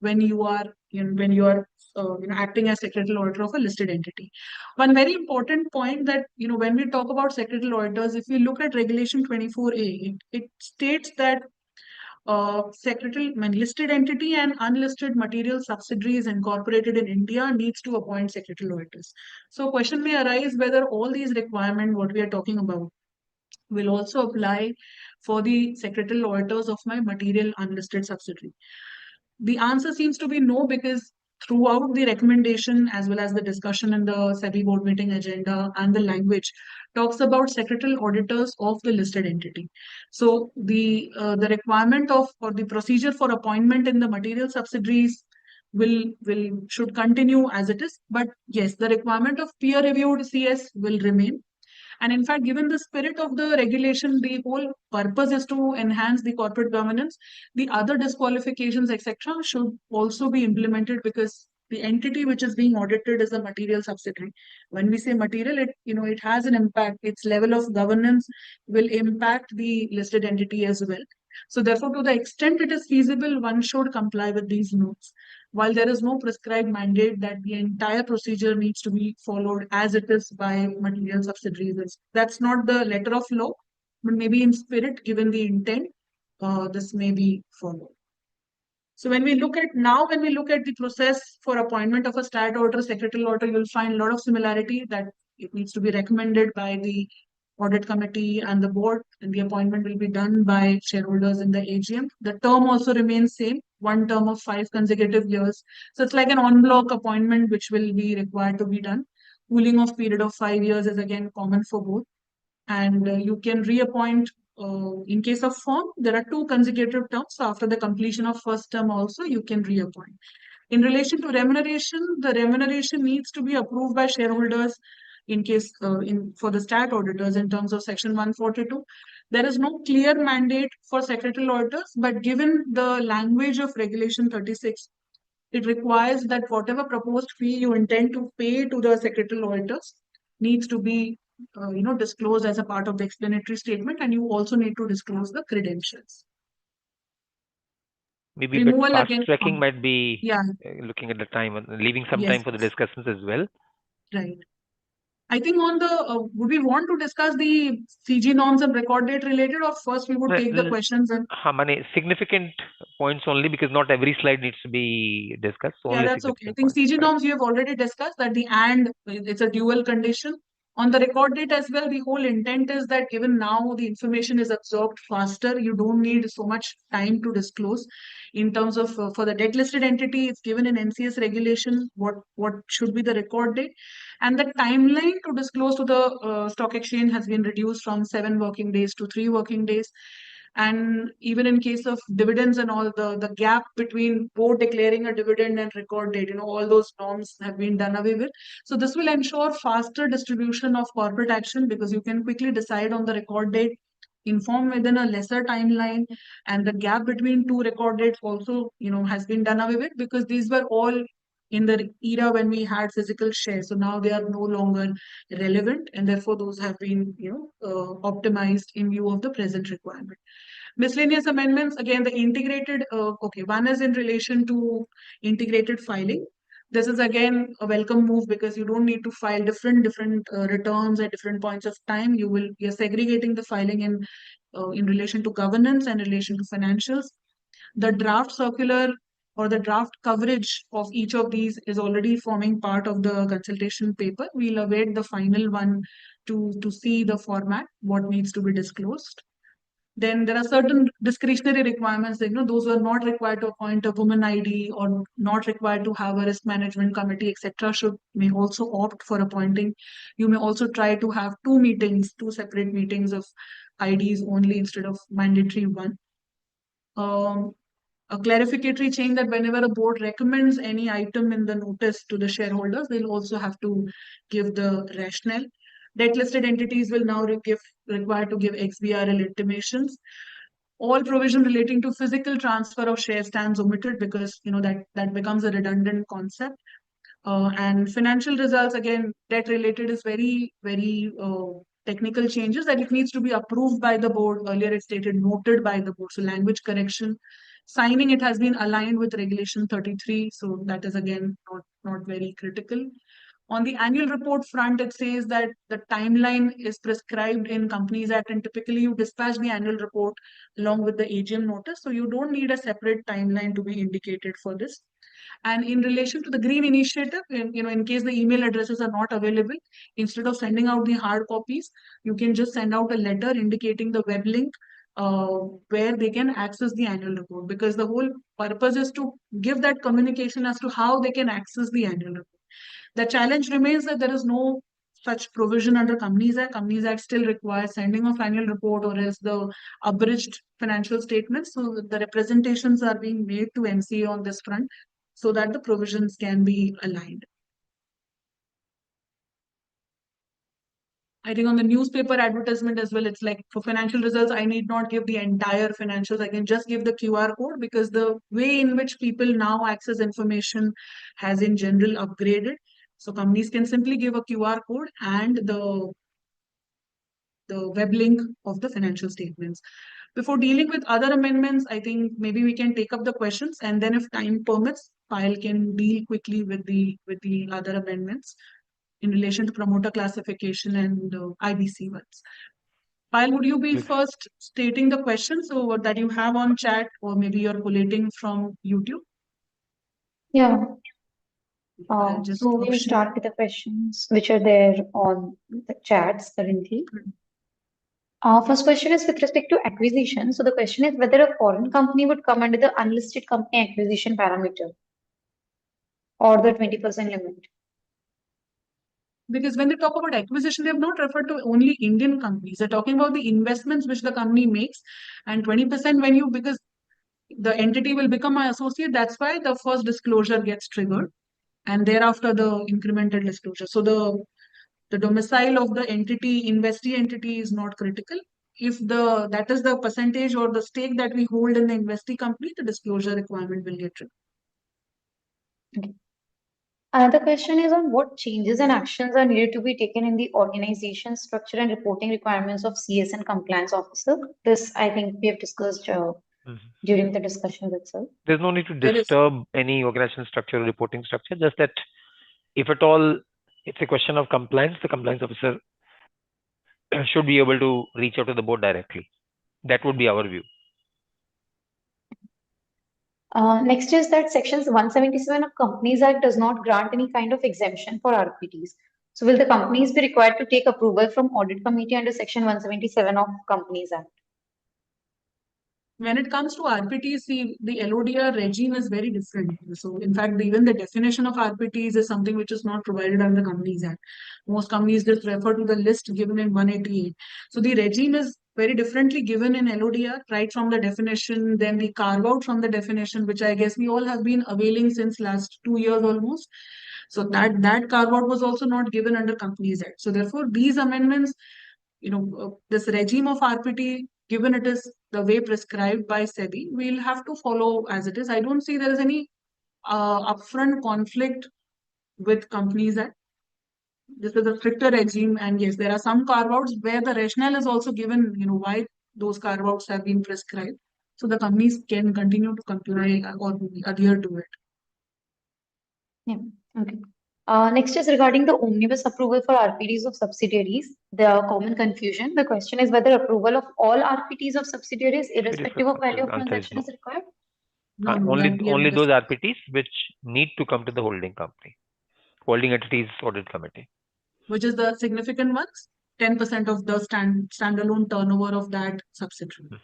Speaker 2: when you are acting as secretarial auditor of a listed entity. One very important point that when we talk about secretarial auditors, if we look at Regulation 24A, it states that listed entity and unlisted material subsidiaries incorporated in India needs to appoint secretarial auditors. So question may arise whether all these requirements, what we are talking about, will also apply for the secretarial auditors of my material unlisted subsidiary. The answer seems to be no, because throughout the recommendation as well as the discussion in the SEBI board meeting agenda and the language talks about secretarial auditors of the listed entity. So the requirement of or the procedure for appointment in the material subsidiaries will should continue as it is. But yes, the requirement of peer reviewed CS will remain. And in fact, given the spirit of the regulation, the whole purpose is to enhance the corporate governance. The other disqualifications, etc., should also be implemented, because the entity which is being audited is a material subsidiary. When we say material, it has an impact. Its level of governance will impact the listed entity as well. So therefore, to the extent it is feasible, one should comply with these notes. While there is no prescribed mandate that the entire procedure needs to be followed as it is by material subsidiaries, that's not the letter of law, but maybe in spirit, given the intent, this may be followed. So when we look at the process for appointment of a stat auditor, secretarial auditor, you'll find a lot of similarity, that it needs to be recommended by the audit committee and the board, and the appointment will be done by shareholders in the AGM. The term also remains same, one term of 5 consecutive years. So it's like an en bloc appointment which will be required to be done. Cooling off period of 5 years is again common for both. And you can reappoint in case of firm. There are 2 consecutive terms. So after the completion of first term also, you can reappoint. In relation to remuneration, the remuneration needs to be approved by shareholders in case for the stat auditors in terms of section 142. There is no clear mandate for secretarial auditors, but given the language of regulation 36, it requires that whatever proposed fee you intend to pay to the secretarial auditors needs to be disclosed as a part of the explanatory statement, and you also need to disclose the credentials.
Speaker 1: Maybe a bit
Speaker 2: Removal
Speaker 1: fast
Speaker 2: again.
Speaker 1: tracking might be
Speaker 2: Yeah.
Speaker 1: Looking at the time and leaving some
Speaker 2: Yes,
Speaker 1: time for the
Speaker 2: yes.
Speaker 1: discussions as well.
Speaker 2: Right. I think on the would we want to discuss the CG norms and record date related, or first we would take the questions and
Speaker 1: Many significant points only, because not every slide needs to be discussed.
Speaker 2: yeah,
Speaker 1: Only
Speaker 2: that's okay. I
Speaker 1: significant
Speaker 2: think
Speaker 1: points.
Speaker 2: CG
Speaker 1: Right.
Speaker 2: norms you have already discussed that it's a dual condition. On the record date as well, the whole intent is that given now the information is absorbed faster, you don't need so much time to disclose. In terms of for the debt listed entity, it's given in NCS regulation what should be the record date, and the timeline to disclose to the stock exchange has been reduced from 7 working days to 3 working days. And even in case of dividends and all, the gap between board declaring a dividend and record date, all those norms have been done away with. So this will ensure faster distribution of corporate action, because you can quickly decide on the record date, inform within a lesser timeline, and the gap between 2 record dates also has been done away with, because these were all in the era when we had physical shares. So now they are no longer relevant, and therefore those have been optimized in view of the present requirement. Miscellaneous amendments, again, the integrated, one is in relation to integrated filing. This is again a welcome move, because you don't need to file different returns at different points of time. You're segregating the filing in relation to governance and relation to financials. The draft circular or the draft coverage of each of these is already forming part of the consultation paper. We'll await the final one to see the format, what needs to be disclosed. Then there are certain discretionary requirements that, those who are not required to appoint a woman ID or not required to have a risk management committee, etc., may also opt for appointing. You may also try to have 2 separate meetings of IDs only instead of mandatory one. A clarificatory change that whenever a board recommends any item in the notice to the shareholders, they'll also have to give the rationale. Debt listed entities will now required to give XBRL intimations. All provision relating to physical transfer of share stands omitted, because that becomes a redundant concept. And financial results, again, debt related is very, very technical changes, that it needs to be approved by the board. Earlier it stated noted by the board. So language correction. Signing it has been aligned with regulation 33. So that is again not very critical. On the annual report front, it says that the timeline is prescribed in Companies Act, and typically you dispatch the annual report along with the AGM notice. So you don't need a separate timeline to be indicated for this. And in relation to the green initiative, in case the email addresses are not available, instead of sending out the hard copies, you can just send out a letter indicating the web link where they can access the annual report, because the whole purpose is to give that communication as to how they can access the annual report. The challenge remains that there is no such provision under Companies Act. Companies Act still requires sending of annual report or else the abridged financial statements. So the representations are being made to MCA on this front so that the provisions can be aligned. I think on the newspaper advertisement as well, it's like for financial results, I need not give the entire financials. I can just give the QR code, because the way in which people now access information has in general upgraded. So companies can simply give a QR code and the web link of the financial statements. Before dealing with other amendments, I think maybe we can take up the questions, and then if time permits, Payal can deal quickly with the other amendments in relation to promoter classification and IBC ones. Payal, would you be first stating the questions or that you have on chat, or maybe you're collating from YouTube?
Speaker 3: Yeah.
Speaker 2: I'll just
Speaker 3: So we'll start with the questions which are there on the chats currently. First question is with respect to acquisition. So the question is whether a foreign company would come under the unlisted company acquisition parameter or the 20% limit.
Speaker 2: Because when they talk about acquisition, they have not referred to only Indian companies. They're talking about the investments which the company makes, and 20% because the entity will become my associate, that's why the first disclosure gets triggered, and thereafter the incremental disclosure. So the domicile of the entity, investee entity, is not critical. If that is the percentage or the stake that we hold in the investee company, the disclosure requirement will get triggered.
Speaker 3: Okay. Another question is on what changes and actions are needed to be taken in the organization structure and reporting requirements of CS and compliance officer. This, I think, we have discussed during the discussion itself.
Speaker 1: There's no need to disturb any organization structure or reporting structure, just that if at all it's a question of compliance, the compliance officer should be able to reach out to the board directly. That would be our view.
Speaker 3: Next is that sections 177 of Companies Act does not grant any kind of exemption for RPTs. So will the companies be required to take approval from audit committee under section 177 of Companies Act?
Speaker 2: When it comes to RPTs, the LODR regime is very different. So in fact, even the definition of RPTs is something which is not provided under the Companies Act. Most companies just refer to the list given in 188. So the regime is very differently given in LODR, right from the definition, then the carve out from the definition, which I guess we all have been availing since last 2 years almost. So that carve out was also not given under Companies Act. So therefore, these amendments, this regime of RPT, given it is the way prescribed by SEBI, we'll have to follow as it is. I don't see there is any upfront conflict with Companies Act. This is a stricter regime, and yes, there are some carve-outs where the rationale is also given, why those carve-outs have been prescribed. So the companies can continue to comply or adhere to it.
Speaker 3: Yeah, okay. Next is regarding the omnibus approval for RPTs of subsidiaries. The common confusion. The question is whether approval of all RPTs of subsidiaries, irrespective of value of transaction, is required.
Speaker 2: No,
Speaker 1: only those RPTs which need to come to the holding company, holding entities audit committee.
Speaker 2: Which is the significant ones? 10% of the standalone turnover of that subsidiary.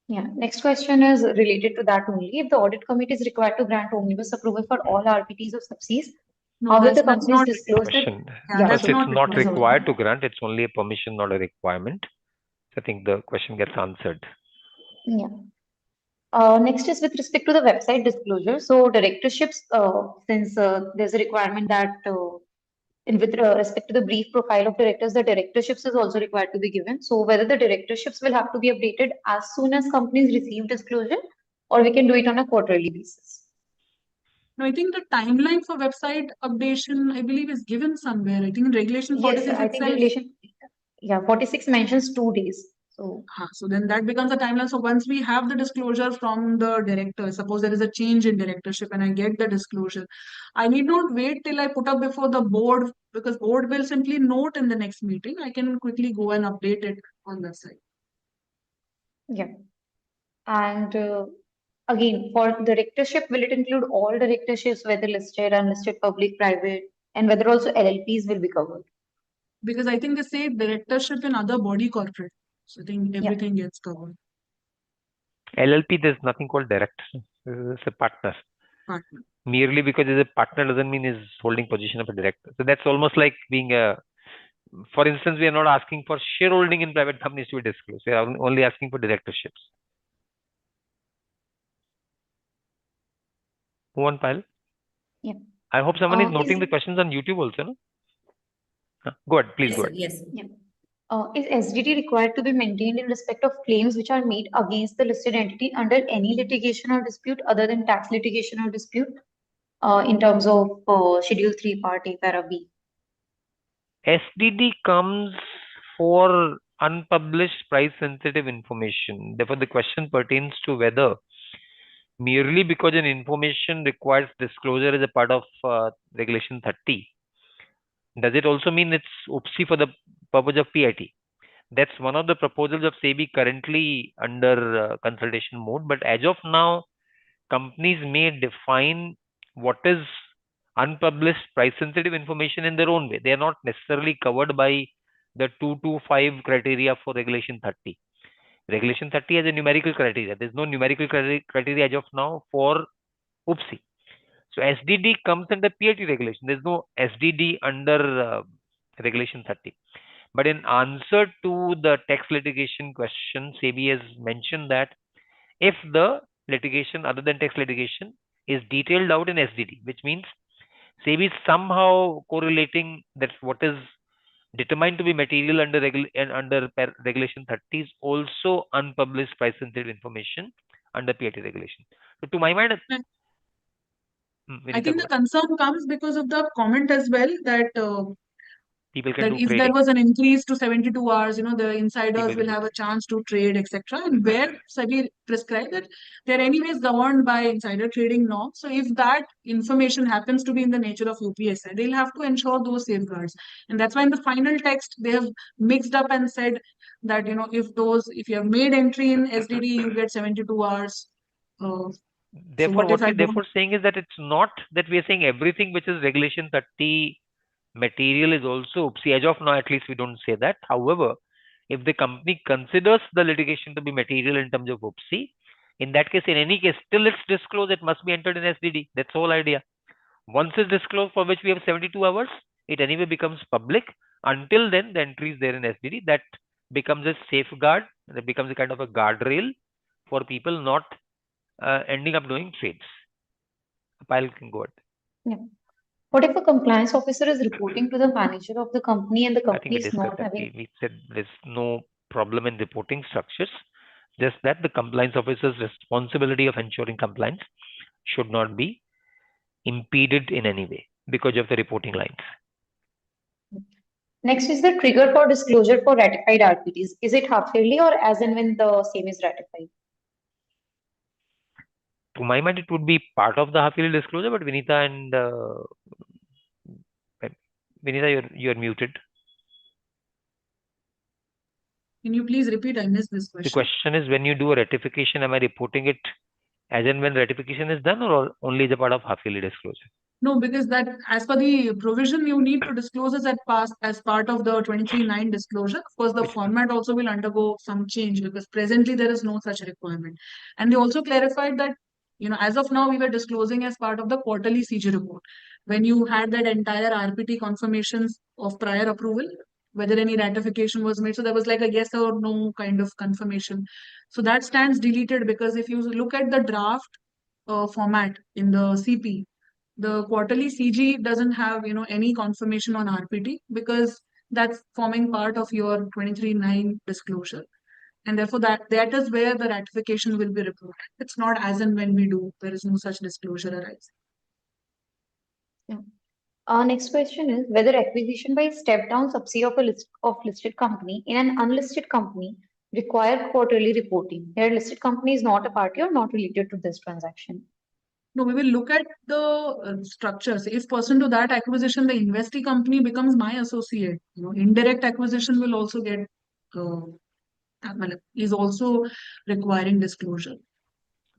Speaker 3: Yeah. Next question is related to that only. If the audit committee is required to grant omnibus approval for all RPTs of subsidies, how will the companies disclose that?
Speaker 1: Yeah, it's not required to grant. It's only a permission, not a requirement. I think the question gets answered.
Speaker 3: Yeah. Next is with respect to the website disclosure. So directorships, since there's a requirement that with respect to the brief profile of directors, the directorships is also required to be given. So whether the directorships will have to be updated as soon as companies receive disclosure, or we can do it on a quarterly basis.
Speaker 2: No, I think the timeline for website updation, I believe, is given somewhere. I think in regulation
Speaker 3: Yes,
Speaker 2: 46
Speaker 3: I think
Speaker 2: itself.
Speaker 3: regulation, yeah, 46 mentions 2 days.
Speaker 2: So then that becomes a timeline. So once we have the disclosure from the director, suppose there is a change in directorship and I get the disclosure, I need not wait till I put up before the board, because board will simply note in the next meeting. I can quickly go and update it on the site.
Speaker 3: Yeah. And again, for directorship, will it include all directorships, whether listed, unlisted, public, private, and whether also LLPs will be covered?
Speaker 2: Because I think they say directorship in other body corporate. So I think
Speaker 3: Yeah.
Speaker 2: everything gets covered.
Speaker 1: LLP, there's nothing called director. It's a partner.
Speaker 2: Partner.
Speaker 1: Merely because he's a partner doesn't mean he's holding position of a director. So that's almost like being a, for instance, we are not asking for shareholding in private companies to be disclosed. We are only asking for directorships. Move on, Payal.
Speaker 3: Yeah.
Speaker 1: I hope someone is
Speaker 3: Is
Speaker 1: noting the questions on YouTube also, no? Go ahead, please
Speaker 4: Yes,
Speaker 1: go
Speaker 4: sir.
Speaker 1: ahead.
Speaker 4: Yes. sir.
Speaker 3: Yeah. Is SDT required to be maintained in respect of claims which are made against the listed entity under any litigation or dispute other than tax litigation or dispute in terms of Schedule 3 Part A, Para B?
Speaker 1: SDD comes for unpublished price sensitive information. Therefore, the question pertains to whether merely because an information requires disclosure as a part of Regulation 30, does it also mean it's OPSI for the purpose of PIT? That's one of the proposals of SEBI currently under consultation mode. But as of now, companies may define what is unpublished price sensitive information in their own way. They are not necessarily covered by the 225 criteria for Regulation 30. Regulation 30 has a numerical criteria. There's no numerical criteria as of now for OPSI. So SDD comes under PIT regulation. There's no SDD under Regulation 30. But in answer to the tax litigation question, SEBI has mentioned that if the litigation other than tax litigation is detailed out in SDD, which means SEBI is somehow correlating that what is determined to be material under Regulation 30 is also unpublished price sensitive information under PIT regulation. So to my mind,
Speaker 2: I think the concern comes because of the comment as well that
Speaker 1: people can
Speaker 2: that
Speaker 1: do
Speaker 2: if there
Speaker 1: trading.
Speaker 2: was an increase to 72 hours, the insiders
Speaker 1: People
Speaker 2: will
Speaker 1: can
Speaker 2: have a chance to trade, etc. And where SEBI prescribed that they're anyways governed by insider trading norms. So if that information happens to be in the nature of UPSI, they'll have to ensure those safeguards. And that's why in the final text, they have mixed up and said that, if you have made entry in SDD, you get 72 hours.
Speaker 1: Therefore, what we're therefore saying is that it's not that we are saying everything which is Regulation 30 material is also OPSI. As of now, at least we don't say that. However, if the company considers the litigation to be material in terms of OPSI, in that case, in any case, till it's disclosed, it must be entered in SDD. That's the whole idea. Once it's disclosed, for which we have 72 hours, it anyway becomes public. Until then, the entry is there in SDD. That becomes a safeguard. That becomes a kind of a guardrail for people not ending up doing trades. Pile can go ahead.
Speaker 3: Yeah. What if a compliance officer is reporting to the manager of the company and the
Speaker 1: I think
Speaker 3: company
Speaker 1: we
Speaker 3: is
Speaker 1: discussed
Speaker 3: not
Speaker 1: that.
Speaker 3: having?
Speaker 1: We said there's no problem in reporting structures. Just that the compliance officer's responsibility of ensuring compliance should not be impeded in any way because of the reporting lines.
Speaker 3: Next is the trigger for disclosure for ratified RPTs. Is it half yearly or as and when the same is ratified?
Speaker 1: To my mind, it would be part of the half-yearly disclosure, but Vinita and Vinita, you're muted.
Speaker 2: Can you please repeat? I missed this question.
Speaker 1: The question is, when you do a ratification, am I reporting it as and when ratification is done, or only as a part of half-yearly disclosure?
Speaker 2: No, because that, as per the provision, you need to disclose as part of the 23(9) disclosure. Of course, the format also will undergo some change because presently there is no such requirement. And they also clarified that, as of now, we were disclosing as part of the quarterly CG report. When you had that entire RPT confirmations of prior approval, whether any ratification was made. So there was like a yes or no kind of confirmation. So that stands deleted because if you look at the draft format in the CP, the quarterly CG doesn't have any confirmation on RPT because that's forming part of your 23(9) disclosure, and therefore that is where the ratification will be reported. It's not as and when we do. There is no such disclosure arising.
Speaker 3: Our next question is whether acquisition by step down subsidiary of listed company in an unlisted company require quarterly reporting. Here, listed company is not a party or not related to this transaction.
Speaker 2: No, we will look at the structures. If pursuant to that acquisition, the investee company becomes my associate. Indirect acquisition will also get is also requiring disclosure.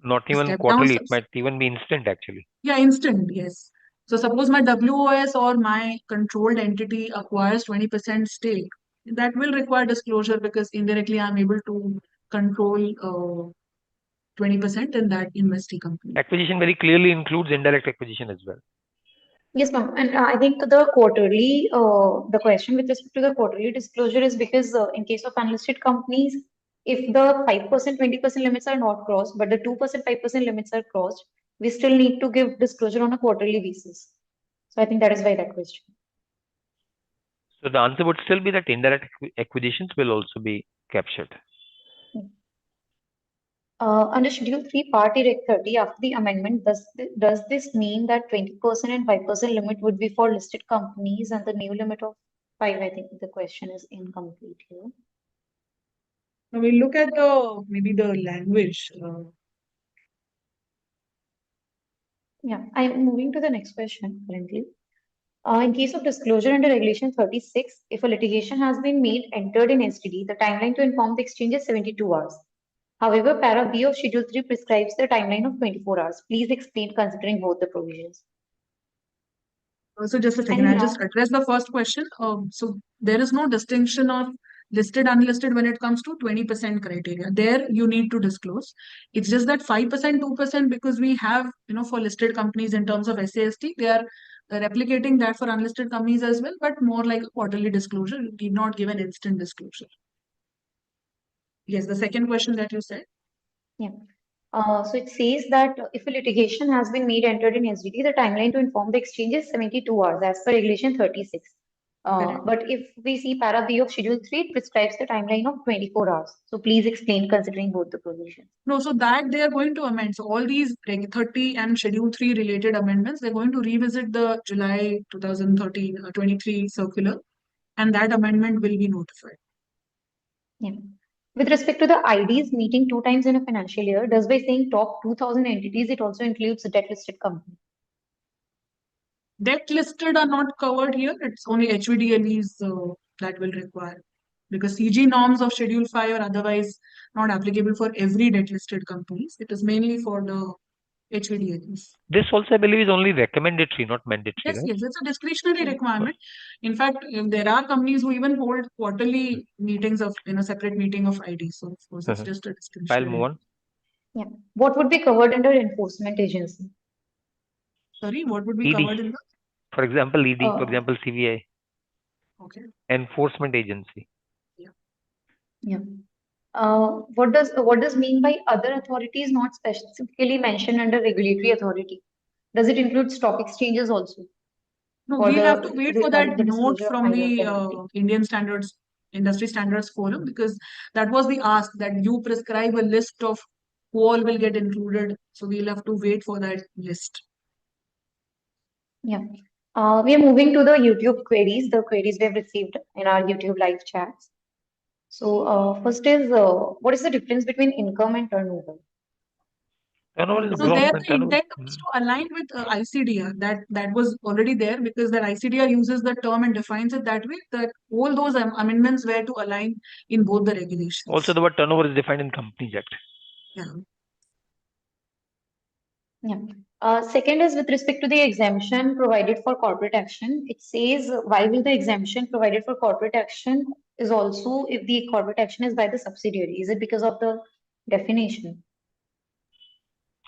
Speaker 1: Not even
Speaker 2: Step down
Speaker 1: quarterly, it might even be instant actually.
Speaker 2: Yeah, instant, yes. So suppose my WOS or my controlled entity acquires 20% stake, that will require disclosure because indirectly I'm able to control 20% in that investee company.
Speaker 1: Acquisition very clearly includes indirect acquisition as well.
Speaker 3: Yes, ma'am. And I think the question with respect to the quarterly disclosure is because in case of unlisted companies, if the 5%, 20% limits are not crossed, but the 2%, 5% limits are crossed, we still need to give disclosure on a quarterly basis. So I think that is why that question.
Speaker 1: So the answer would still be that indirect acquisitions will also be captured.
Speaker 3: Under Schedule 3, Part Reg 30, after the amendment, does this mean that 20% and 5% limit would be for listed companies and the new limit of 5? I think the question is incomplete here.
Speaker 2: Now we look at maybe the language.
Speaker 3: Yeah, I'm moving to the next question currently. In case of disclosure under Regulation 36, if a litigation has been made entered in STD, the timeline to inform the exchange is 72 hours. However, Para B of Schedule 3 prescribes the timeline of 24 hours. Please explain considering both the provisions.
Speaker 2: So just a second, I'll just address the first question. So there is no distinction of listed, unlisted when it comes to 20% criteria. There you need to disclose. It's just that 5%, 2% because we have, for listed companies in terms of SAST, they are replicating that for unlisted companies as well, but more like a quarterly disclosure. You did not give an instant disclosure. Yes, the second question that you said.
Speaker 3: Yeah. So it says that if a litigation has been made entered in SDT, the timeline to inform the exchange is 72 hours as per Regulation 36. But if we see Para B of Schedule 3, it prescribes the timeline of 24 hours. So please explain considering both the provisions.
Speaker 2: No, so that they are going to amend. So all these Reg 30 and Schedule 3 related amendments, they're going to revisit the July 2013 23 circular, and that amendment will be notified.
Speaker 3: Yeah. With respect to the IDs meeting 2 times in a financial year, does by saying top 2,000 entities, it also includes a debt listed company?
Speaker 2: Debt listed are not covered here. It's only HVDLEs that will require, because CG norms of Schedule 5 are otherwise not applicable for every debt listed companies. It is mainly for the HVDLEs.
Speaker 1: This also, I believe, is only recommendatory, not mandatory.
Speaker 2: Yes,
Speaker 1: right?
Speaker 2: yes, it's a discretionary requirement. In fact, there are companies who even hold quarterly meetings of separate meeting of ID. So of course, it's just a discretionary.
Speaker 1: I'll move on.
Speaker 3: Yeah. What would be covered under enforcement agency?
Speaker 2: Sorry, what would be
Speaker 1: ED.
Speaker 2: covered in the?
Speaker 1: For example, ED. For example, CVI.
Speaker 2: Okay.
Speaker 1: Enforcement agency.
Speaker 3: Yeah. Yeah. What does mean by other authorities not specifically mentioned under regulatory authority? Does it include stock exchanges also?
Speaker 2: No, we'll have to wait for that note from the Indian Standards Industry Standards Forum, because that was the ask that you prescribe a list of who all will get included. So we'll have to wait for that list.
Speaker 3: Yeah. We are moving to the YouTube queries, the queries we have received in our YouTube live chats. So first is, what is the difference between income and turnover?
Speaker 1: Turnover is
Speaker 2: So there the intent was to align with ICDR. That was already there, because that ICDR uses the term and defines it that way, that all those amendments were to align in both the regulations.
Speaker 1: Also, the word turnover is defined in Companies Act.
Speaker 3: Yeah. Yeah. Second is with respect to the exemption provided for corporate action. It says, why will the exemption provided for corporate action is also if the corporate action is by the subsidiary? Is it because of the definition?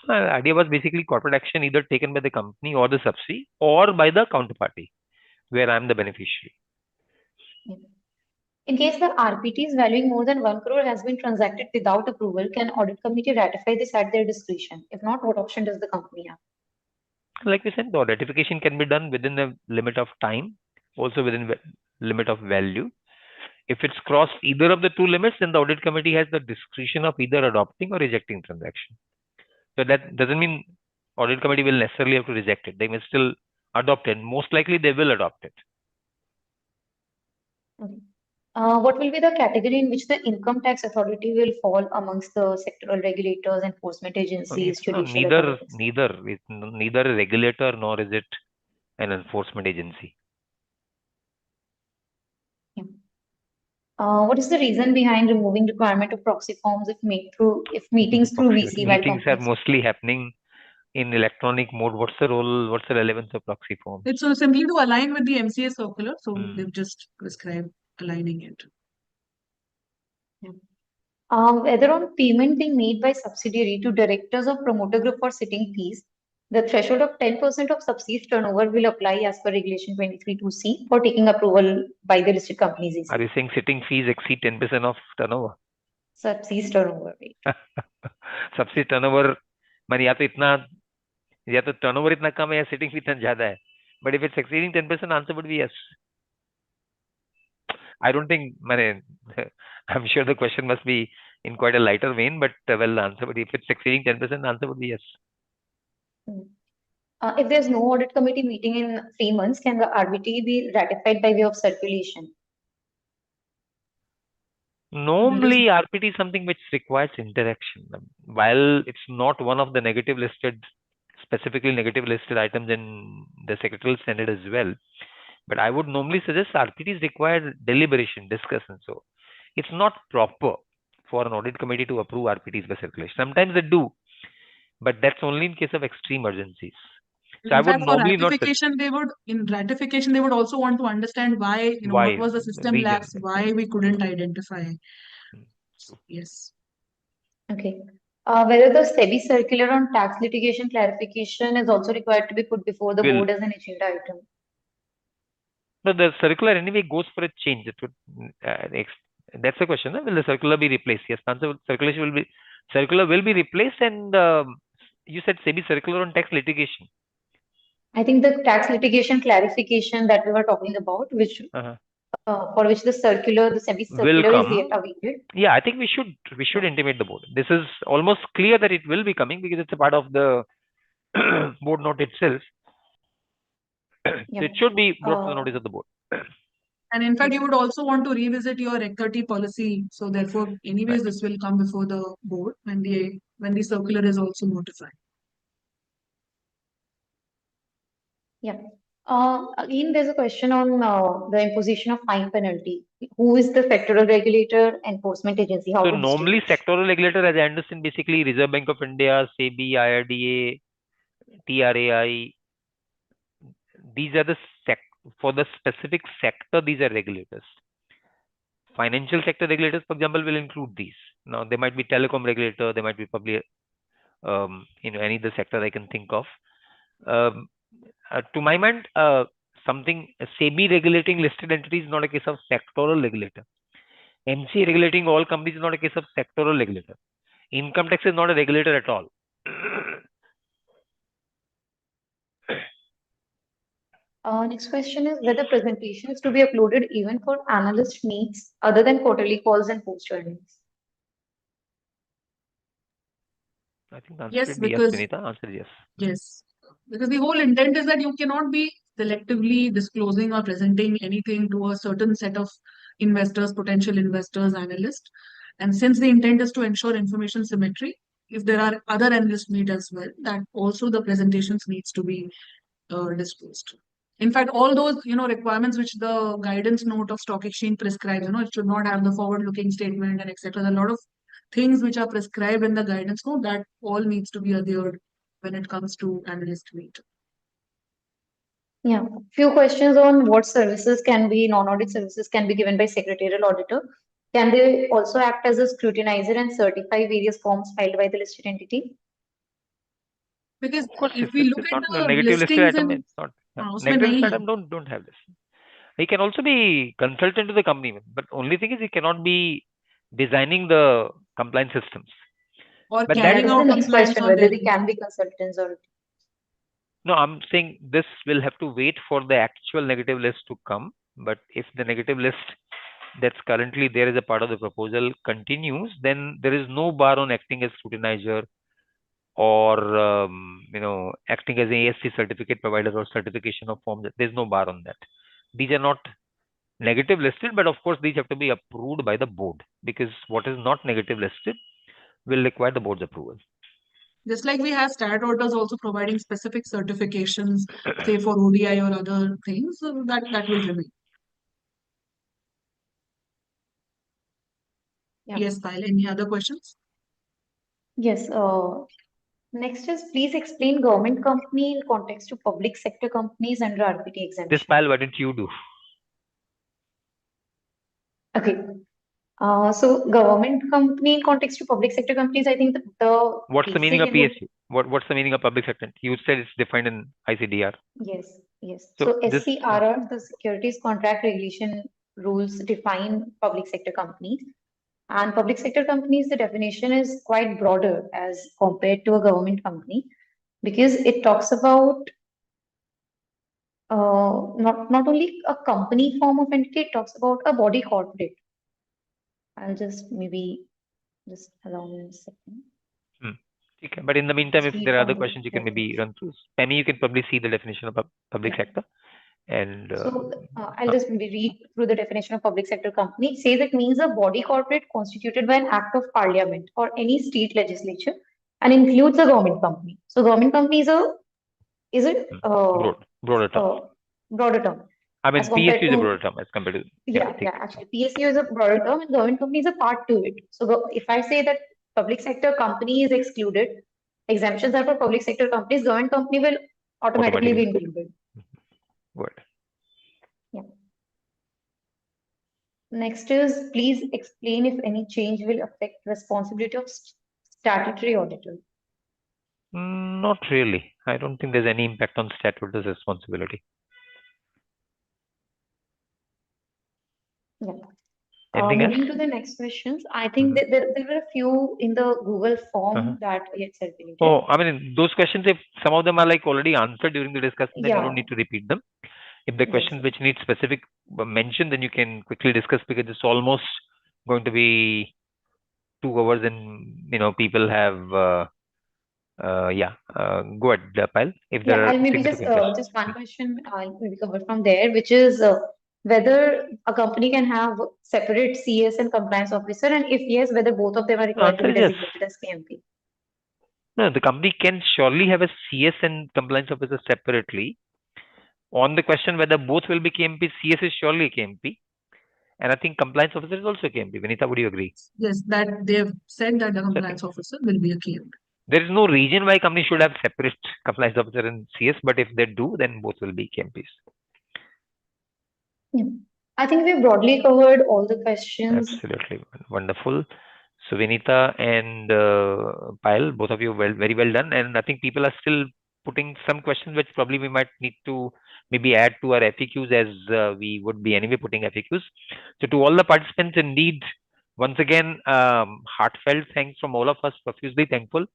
Speaker 1: The idea was basically corporate action either taken by the company or the subsidiary or by the counterparty, where I'm the beneficiary.
Speaker 3: Yeah. In case the RPT is valuing more than 1 crore has been transacted without approval, can audit committee ratify this at their discretion? If not, what option does the company have?
Speaker 1: Like we said, the ratification can be done within the limit of time, also within the limit of value. If it's crossed either of the two limits, then the audit committee has the discretion of either adopting or rejecting transaction. So that doesn't mean audit committee will necessarily have to reject it. They may still adopt it. Most likely they will adopt it.
Speaker 3: Okay. What will be the category in which the income tax authority will fall amongst the sectoral regulators, enforcement agencies,
Speaker 1: No,
Speaker 3: judicial authorities?
Speaker 1: neither a regulator nor is it an enforcement agency.
Speaker 3: Yeah. What is the reason behind removing requirement of proxy forms if meetings through VC while
Speaker 1: Meetings are
Speaker 3: companies?
Speaker 1: mostly happening in electronic mode. What's the relevance of proxy forms?
Speaker 2: It's so simply to align with the MCA circular, so
Speaker 1: Hmm.
Speaker 2: they've just prescribed aligning it.
Speaker 3: Whether on payment being made by subsidiary to directors of promoter group for sitting fees, the threshold of 10% of subsidies turnover will apply as per Regulation 23(2)(c) for taking approval by the listed companies
Speaker 1: Are
Speaker 3: easily.
Speaker 1: you saying sitting fees exceed 10% of turnover?
Speaker 3: Subsidies turnover rate.
Speaker 1: सबसे turnover माने या तो turnover इतना कम है या sitting fee इतना ज्यादा है. But if it's exceeding 10%, answer would be yes. I don't think, I'm sure the question must be in quite a lighter vein, but well, the answer, but if it's exceeding 10%, the answer would be yes.
Speaker 3: If there's no audit committee meeting in 3 months, can the RBT be ratified by way of circulation?
Speaker 1: Normally, RPT is something which requires interaction. While it's not one of the specifically negative listed items in the secretarial standard as well, but I would normally suggest RPTs require deliberation, discussion. So it's not proper for an audit committee to approve RPTs by circulation. Sometimes they do, but that's only in case of extreme urgencies. So I
Speaker 2: In
Speaker 1: would
Speaker 2: fact, for
Speaker 1: normally not
Speaker 2: ratification, they would also want to understand why,
Speaker 1: why
Speaker 2: what was the system
Speaker 1: reason.
Speaker 2: lapse, why we couldn't identify. Yes.
Speaker 3: Okay. Whether the SEBI circular on tax litigation clarification is also required to be put before the board as an agenda item.
Speaker 1: No, the circular anyway goes for a change. That's the question. Will the circular be replaced? Yes, answer circular will be replaced, and you said SEBI circular on tax litigation.
Speaker 3: I think the tax litigation clarification that we were talking about, which for which the SEBI circular is yet awaited.
Speaker 1: Yeah, I think we should intimate the board. This is almost clear that it will be coming because it's a part of the board note itself. So it should be brought to the notice of the board.
Speaker 2: And in fact, you would also want to revisit your Reg 30 policy. So therefore, anyways, this will come before the board when the circular is also notified.
Speaker 3: Yeah. Again, there's a question on the imposition of fine penalty. Who is the sectoral regulator, enforcement agency? How
Speaker 1: So
Speaker 3: to
Speaker 1: normally
Speaker 3: distinguish?
Speaker 1: sectoral regulator, as I understand, basically Reserve Bank of India, SEBI, IRDA, TRAI. These are for the specific sector. These are regulators. Financial sector regulators, for example, will include these. Now there might be telecom regulator. There might be probably any other sector I can think of. To my mind, something SEBI regulating listed entity is not a case of sectoral regulator. MCA regulating all companies is not a case of sectoral regulator. Income tax is not a regulator at all.
Speaker 3: Next question is whether presentations to be uploaded even for analyst meets other than quarterly calls and post earnings.
Speaker 1: I think the answer
Speaker 2: Yes,
Speaker 1: should be yes,
Speaker 2: because
Speaker 1: Vinita. Answer is yes.
Speaker 2: yes, because the whole intent is that you cannot be selectively disclosing or presenting anything to a certain set of investors, potential investors, analysts. And since the intent is to ensure information symmetry, if there are other analyst meet as well, that also the presentations needs to be disclosed. In fact, all those requirements which the guidance note of stock exchange prescribes, it should not have the forward-looking statement and etc. A lot of things which are prescribed in the guidance note that all needs to be adhered when it comes to analyst meet.
Speaker 3: Yeah, few questions on what services non-audit services can be given by secretarial auditor. Can they also act as a scrutinizer and certify various forms filed by the listed entity?
Speaker 2: Because
Speaker 1: of course,
Speaker 2: if we look
Speaker 1: it's
Speaker 2: at
Speaker 1: not
Speaker 2: the
Speaker 1: a negative listed
Speaker 2: listings
Speaker 1: item.
Speaker 2: in
Speaker 1: It's not
Speaker 2: negative
Speaker 1: listed item. Don't have this. He can also be consultant to the company, but only thing is he cannot be designing the compliance systems.
Speaker 2: or
Speaker 3: But
Speaker 2: carrying out
Speaker 3: the next
Speaker 2: compliance
Speaker 3: question,
Speaker 2: on
Speaker 3: whether
Speaker 2: their
Speaker 3: they can be consultants or
Speaker 1: No, I'm saying this will have to wait for the actual negative list to come. But if the negative list that's currently there as a part of the proposal continues, then there is no bar on acting as scrutinizer or acting as an ASC certificate provider or certification of forms. There's no bar on that. These are not negative listed, but of course these have to be approved by the board, because what is not negative listed will require the board's approval.
Speaker 2: Just like we have stat auditors also providing specific certifications, say for ODI or other things, so that will remain.
Speaker 3: Yeah.
Speaker 2: Yes, Payal, any other questions?
Speaker 3: Yes. Next is please explain government company in context to public sector companies under RPT exemption.
Speaker 1: This, Payal, why don't you do?
Speaker 3: Okay. So government company in context to public sector companies, I think the
Speaker 1: What's the meaning of
Speaker 3: basic
Speaker 1: PSU? What's the meaning of public sector? You said it's defined in ICDR.
Speaker 3: Yes, yes.
Speaker 1: So
Speaker 3: So
Speaker 1: this-
Speaker 3: SCRR, the Securities Contract Regulation rules define public sector companies. And public sector companies, the definition is quite broader as compared to a government company, because it talks about not only a company form of entity, it talks about a body corporate. I'll just just allow me a second.
Speaker 1: Okay. But in the meantime, if
Speaker 3: See
Speaker 1: there are
Speaker 3: from
Speaker 1: other
Speaker 3: the
Speaker 1: questions, you can maybe
Speaker 3: reference.
Speaker 1: run through. Pammy, you can probably see the definition of public
Speaker 3: Yeah.
Speaker 1: sector. And
Speaker 3: So I'll just maybe read through the definition of public sector company. It says it means a body corporate constituted by an act of parliament or any state legislature and includes a government company. So government company is a
Speaker 1: broader term.
Speaker 3: Broader term.
Speaker 1: I mean,
Speaker 3: as compared
Speaker 1: PSU is a
Speaker 3: to-
Speaker 1: broader term as compared to.
Speaker 3: Yeah, actually PSU is a broader term and government company is a part to it. So if I say that public sector company is excluded, exemptions are for public sector companies, government company will automatically be included.
Speaker 1: Good.
Speaker 3: Yeah. Next is, please explain if any change will affect responsibility of statutory auditor.
Speaker 1: Not really. I don't think there's any impact on statutory responsibility.
Speaker 3: Yeah.
Speaker 1: Anything else?
Speaker 3: Moving to the next questions, I think that there were a few in the Google form that we had circulated.
Speaker 1: Oh, I mean, those questions, if some of them are like already answered during the discussion, then you
Speaker 3: Yeah.
Speaker 1: don't need to repeat them. If the questions which need specific mention, then you can quickly discuss, because it's almost going to be 2 hours and people have go ahead, Payal. If there are
Speaker 3: I'll maybe
Speaker 1: significant questions.
Speaker 3: just one question I'll maybe cover from there, which is whether a company can have separate CS and compliance officer, and if yes, whether both of them are required to be
Speaker 1: Answer is yes.
Speaker 3: designated as KMP.
Speaker 1: No, the company can surely have a CS and compliance officer separately. On the question whether both will be KMP, CS is surely KMP. And I think compliance officer is also KMP. Vinita, would you agree?
Speaker 2: Yes, that they've said that the compliance officer will be a KMP.
Speaker 1: There is no reason why company should have separate compliance officer and CS, but if they do, then both will be KMPs.
Speaker 3: Yeah. I think we broadly covered all the questions.
Speaker 1: Absolutely. Wonderful. So Vinita and Payal, both of you very well done. And I think people are still putting some questions which probably we might need to maybe add to our FAQs, as we would be anyway putting FAQs. So to all the participants, indeed, once again, heartfelt thanks from all of us, profusely thankful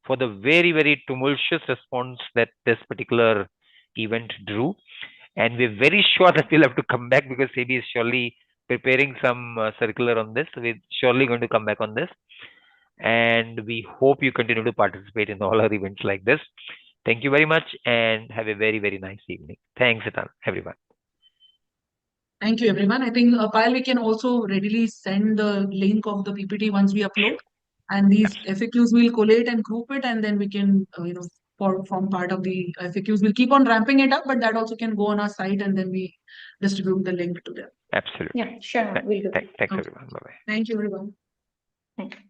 Speaker 1: for the very, very tumultuous response that this particular event drew. And we're very sure that we'll have to come back, because SEBI is surely preparing some circular on this. So we're surely going to come back on this. And we hope you continue to participate in all our events like this. Thank you very much and have a very, very nice evening. Thanks, everyone.
Speaker 2: Thank you, everyone. I think, Payal, we can also readily send the link of the PPT once we upload. And these FAQs will collate and group it, and then we can, form part of the FAQs. We'll keep on ramping it up, but that also can go on our site, and then we distribute the link to them.
Speaker 1: Absolutely.
Speaker 3: Yeah, sure. We'll do.
Speaker 1: Thanks, everyone. Bye-bye.
Speaker 2: Thank you, everyone.
Speaker 3: Thank you.